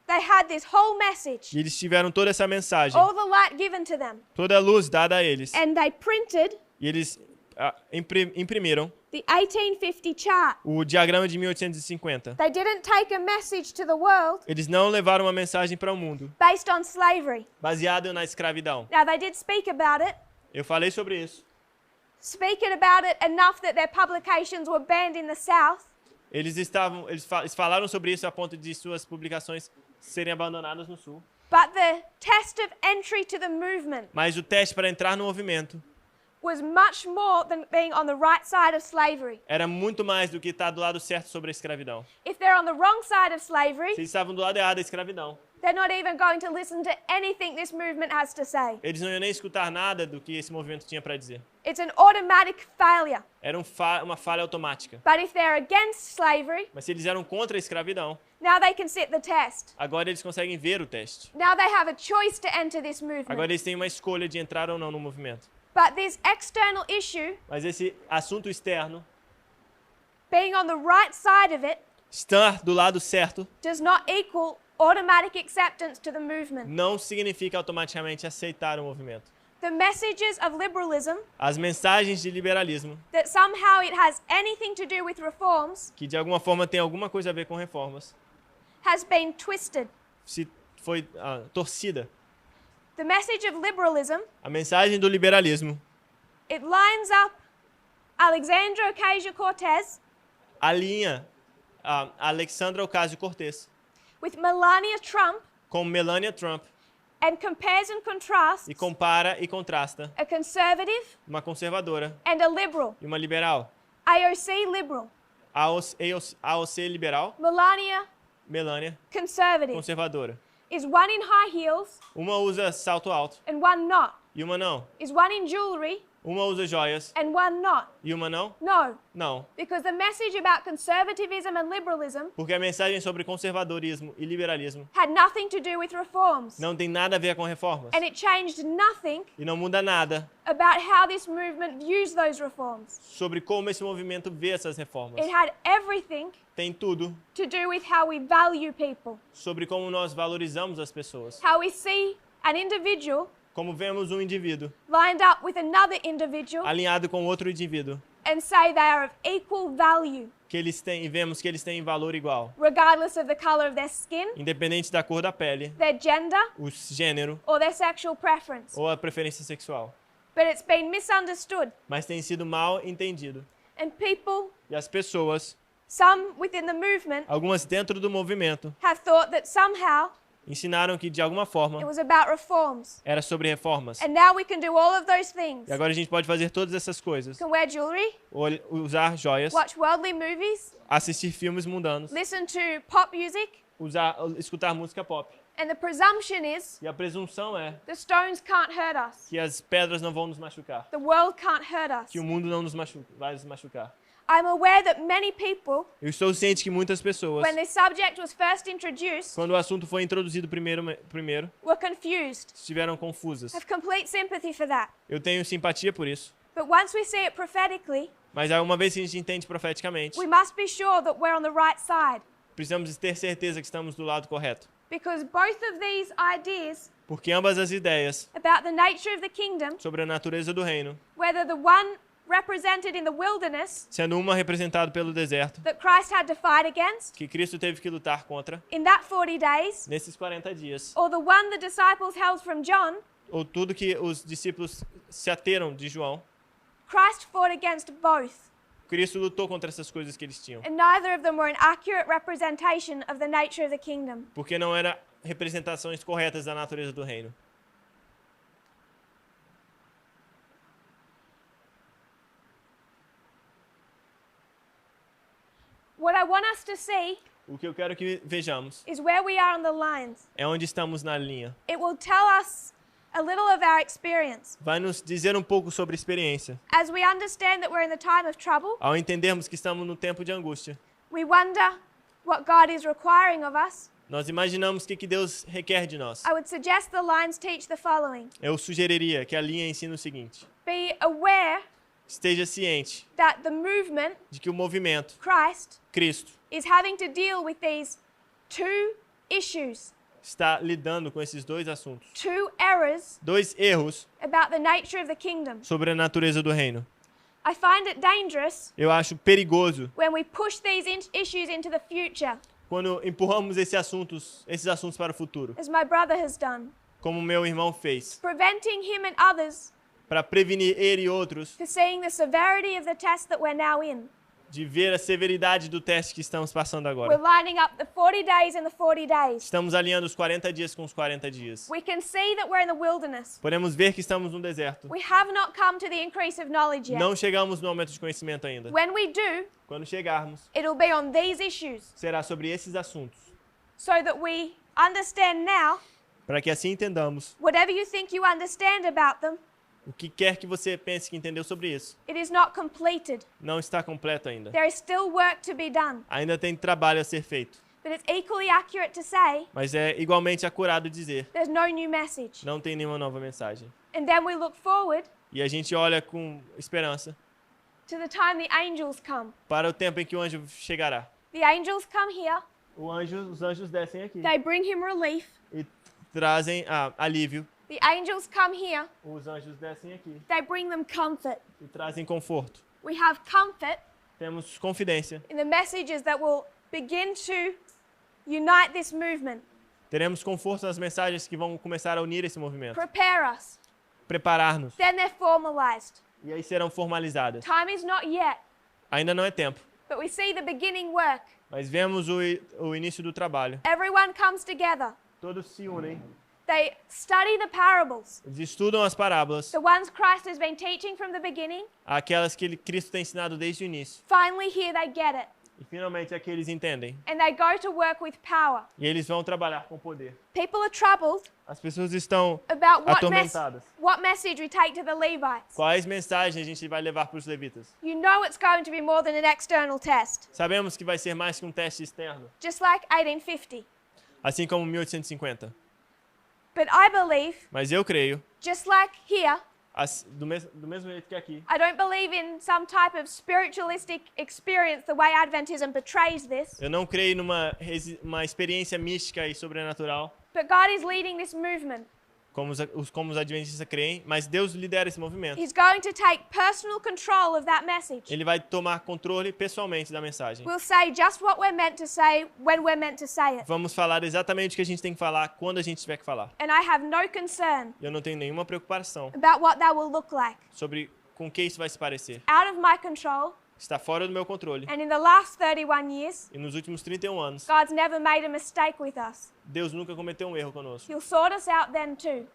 They had this whole message, E eles tiveram toda essa mensagem, all the light given to them. toda a luz dada a eles. And they printed E eles imprimiram the 1850 chart. o diagrama de 1850. They didn't take a message to the world Eles não levaram uma mensagem para o mundo based on slavery. baseado na escravidão. Now, they did speak about it, Eu falei sobre isso. speaking about it enough that their publications were banned in the South. Eles falaram sobre isso a ponto de suas publicações serem abandonadas no Sul. But the test of entry to the movement Mas o teste para entrar no movimento was much more than being on the right side of slavery. era muito mais do que estar do lado certo sobre a escravidão. If they're on the wrong side of Se slavery, eles estavam do lado errado da escravidão, they're not even going to listen to anything this movement has to say. eles não iam nem escutar nada do que esse movimento tinha para dizer. It's an automatic failure. Era uma falha automática. But if they're against slavery, Mas se eles eram contra a escravidão, now they can sit the test. agora eles conseguem ver o teste. Now they have a choice to enter this movement. Agora eles têm uma escolha de entrar ou não no movimento. But this external issue, Mas esse assunto externo, being on the right side of it, estar do lado certo, does not equal automatic acceptance to the movement. não significa automaticamente aceitar o movimento. The messages of liberalism, As mensagens de liberalismo, that somehow it has anything to do with reforms, que de alguma forma tem alguma coisa a ver com reformas, has been twisted. se foi torcida. The message of liberalism, A mensagem do liberalismo it lines up Alexandria Ocasio-Cortez alinha a Alexandra Ocasio-Cortez with Melania Trump com Melania Trump and compares and contrasts e compara e contrasta a conservative uma conservadora and a liberal, e uma liberal. AOC liberal, AOC liberal, Melania conservative, conservadora. is one in high heels Uma usa salto alto and one not, e uma não. is one in jewelry Uma usa joias and one not. e uma não? No, Não. because the message about conservatism and liberalism Porque a mensagem sobre conservadorismo e liberalismo had nothing to do with reforms. não tem nada a ver com reformas. And it changed nothing E não muda nada about how this movement views those reforms. sobre como esse movimento vê essas reformas. It had everything Tem tudo to do with how we value people, sobre como nós valorizamos as pessoas. how we see an individual Como vemos um indivíduo lined up with another individual alinhado com outro indivíduo, and say they are of equal value, que eles têm e vemos que eles têm valor igual, regardless of the color of their skin, independente da cor da pele, their gender, o gênero or their sexual preference. ou a preferência sexual. But it's been misunderstood, Mas tem sido mal entendido. and people, E as pessoas, some within the movement, algumas dentro do movimento, have thought that somehow ensinaram que de alguma forma it was about reforms. era sobre reformas. And now we can do all of those things. E agora a gente pode fazer todas essas coisas. Can wear jewelry, Usar joias, watch worldly movies, assistir filmes mundanos, listen to pop music, escutar música pop. and the presumption is E a presunção é the stones can't hurt us. que as pedras não vão nos machucar, The world can't hurt us. que o mundo não vai nos machucar. I'm aware that many people, Eu estou ciente que muitas pessoas, when this subject was first introduced, quando o assunto foi introduzido primeiro were confused. estiveram confusas. Have complete sympathy for that. Eu tenho simpatia por isso. But once we see it prophetically, Mas uma vez que a gente entende profeticamente, we must be sure that we're on the right side. precisamos ter certeza que estamos do lado correto. Because both of these ideas Porque ambas as ideias about the nature of the kingdom, sobre a natureza do reino, whether the one represented in the wilderness sendo uma representada pelo deserto, that Christ had to fight against que Cristo teve que lutar contra in that 40 days, nesses 40 dias, or the one the disciples held from John, ou tudo que os discípulos se ateram de João, Christ fought against both. Cristo lutou contra essas coisas que eles tinham, And neither of them were an accurate representation of the nature of the kingdom. porque não eram representações corretas da natureza do reino. What I want us to see O que eu quero que vejamos is where we are on the lines. é onde estamos na linha. It will tell us a little of our experience. Vai nos dizer um pouco sobre a experiência. As we understand that we're in the time of trouble, Ao entendermos que estamos no tempo de angústia, we wonder what God is requiring of us. nós imaginamos o que Deus requer de nós. I would suggest the lines teach the following. Eu sugeriria que a linha ensine o seguinte: Be aware esteja ciente that the movement, de que o movimento, Christ, Cristo, is having to deal with these two issues, está lidando com esses dois assuntos. two errors Dois erros about the nature of the kingdom. sobre a natureza do reino. I find it dangerous Eu acho perigoso when we push these issues into the future, quando empurramos esses assuntos para o futuro, as my brother has done, como meu irmão fez, preventing him and others para prevenir ele e outros for seeing the severity of the test that we're now in. de ver a severidade do teste que estamos passando We're agora. lining up the 40 days and the 40 days. Estamos alinhando os 40 dias com os 40 dias. We can see that we're in the wilderness. Podemos ver que estamos no deserto. We have not come to the increase of knowledge yet. Não chegamos no aumento de conhecimento ainda. When we do, Quando chegarmos, it'll be on these issues será sobre esses assuntos, so that we understand now, para que assim entendamos whatever you think you understand about them, o que quer que você pense que entendeu sobre isso. it is not completed. Não está completo ainda. There is still work to be done. Ainda tem trabalho a ser feito. But it's equally accurate to say Mas é igualmente acurado dizer, there's no new message. não tem nenhuma nova mensagem. And then we look forward E a gente olha com esperança to the time the angels come. para o tempo em que o anjo chegará. The angels come here, Os anjos descem aqui they bring him relief. e trazem alívio. The angels come here, Os anjos descem aqui they bring them comfort. e trazem conforto. We have comfort Temos confidência. in the messages that will begin to unite this movement, Teremos conforto nas mensagens que vão começar a unir esse movimento. prepare us. Preparar-nos. Then they're formalized. E aí serão formalizadas. Time is not yet, Ainda não é tempo, but we see the beginning work. mas vemos o início do trabalho. Everyone comes together. Todos se unem. They study the parables, Eles estudam as parábolas, the ones Christ has been teaching from the beginning. aquelas que Cristo tem ensinado desde o início. Finally, here they get it. E finalmente aqui eles entendem. And they go to work with power. E eles vão trabalhar com poder. People are troubled As pessoas estão about atormentadas. what message we take to the Levites. Quais mensagens a gente vai levar para os levitas? You know it's going to be more than an external test, Sabemos que vai ser mais que um teste externo, just like 1850. assim como 1850. But I believe, Mas eu creio, just like here, do mesmo jeito que aqui, I don't believe in some type of spiritualistic experience the way Adventism portrays this, eu não creio numa uma experiência mística e sobrenatural, but God is leading this movement. como os adventistas creem, mas Deus lidera esse movimento. He's going to take personal control of that message. Ele vai tomar controle pessoalmente da mensagem. We'll say just what we're meant to say when we're meant to say it. Vamos falar exatamente o que a gente tem que falar quando a gente tiver que falar. And I have no concern Eu não tenho nenhuma preocupação about what that will look like. sobre com que isso vai se parecer. Out of my control, Está fora do meu controle. and in the last 31 years, E nos últimos 31 anos, God's never made a mistake with us. Deus nunca cometeu um erro conosco. He'll sort us out then too.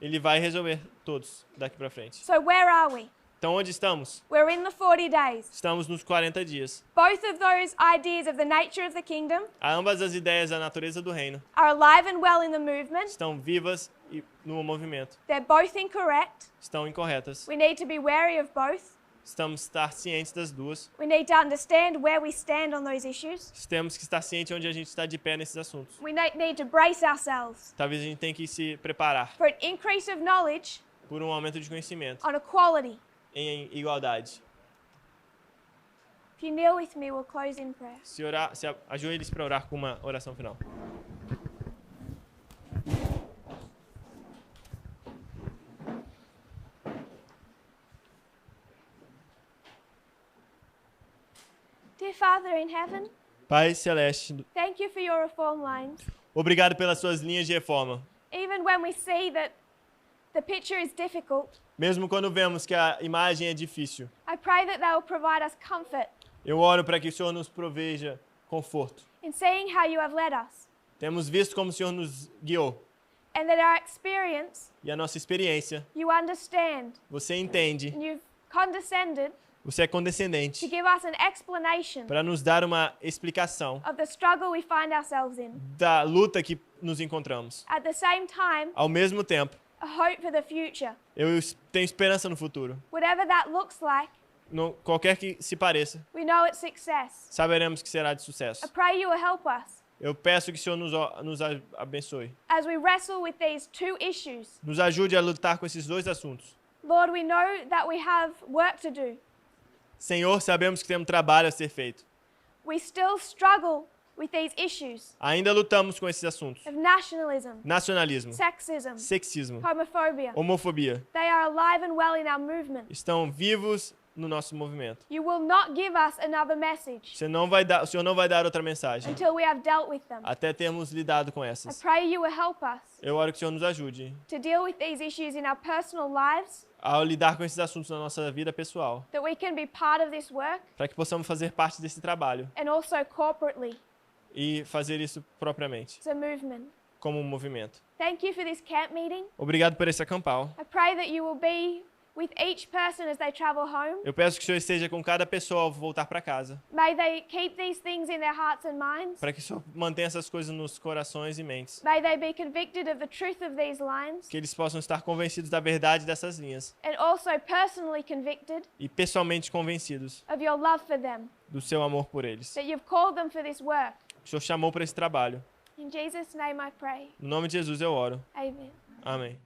Ele vai resolver todos daqui para frente. So where are we? Então, onde estamos? We're in the 40 days. Estamos nos 40 dias. Both of those ideas of the nature of the kingdom Ambas as ideias da natureza do reino are alive and well in the movement. estão vivas e no movimento. They're both incorrect. Estão incorretas. We need to be wary of both. Estamos estar cientes das duas. We need to understand where we stand on those issues. Temos que estar cientes onde a gente está de pé nesses assuntos. We need to brace ourselves Talvez a gente tenha que se preparar for an increase of knowledge por um aumento de conhecimento on equality. em igualdade. If you kneel with me, we'll close in prayer. Se ajoelhe-se para orar com uma oração final. Dear Father in heaven, Pai Celeste, thank you for your reform lines. obrigado pelas suas linhas de reforma. Even when we see that the picture is difficult, Mesmo quando vemos que a imagem é difícil, I pray that they will provide us comfort eu oro para que o Senhor nos proveja conforto. in seeing how you have led us, Temos visto como o Senhor nos guiou and that our experience, e a nossa experiência, you understand, você entende, and you've condescended você é to condescendente give us an explanation para nos dar uma explicação of the struggle we find ourselves in. da luta que nos encontramos. At the same time, Ao mesmo tempo, a hope for the future. eu tenho esperança no futuro. Whatever that looks like, Qualquer que se pareça, we know it's success. saberemos que será de I sucesso. pray you will help us Eu peço que o Senhor nos abençoe. as we wrestle with these two issues. Nos ajude a lutar com esses dois assuntos. Lord, we know that we have work to do. Senhor, sabemos que temos trabalho a ser feito. We still struggle with these issues Ainda lutamos com esses assuntos. of nationalism, Nacionalismo, sexism, sexismo, homophobia. homofobia. They are alive and well in our movement. Estão vivos no nosso movimento. You will not give us another message O Senhor não vai dar outra mensagem until we have dealt with them. até termos lidado com I essas. pray you will help us Eu oro que o Senhor nos ajude to deal with these issues in our personal lives, ao lidar com esses assuntos na nossa vida pessoal, that we can be part of this work, para que possamos fazer parte desse trabalho and also corporately e fazer isso propriamente, as a movement. como um movimento. Thank you for this camp meeting. Obrigado por esse acampau. I pray that you will be with each person as they travel home. Eu peço que o Senhor esteja com cada pessoa ao voltar para casa, May they keep these things in their hearts and minds. para que o Senhor mantenha essas coisas nos corações e mentes, May they be convicted of the truth of these lines, que eles possam estar convencidos da verdade dessas linhas and also personally convicted e pessoalmente convencidos of your love for them, do seu amor por eles. that you've called them for this work. O Senhor chamou para esse trabalho. In Jesus' name I pray. No nome de Jesus eu oro. Amen. Amém.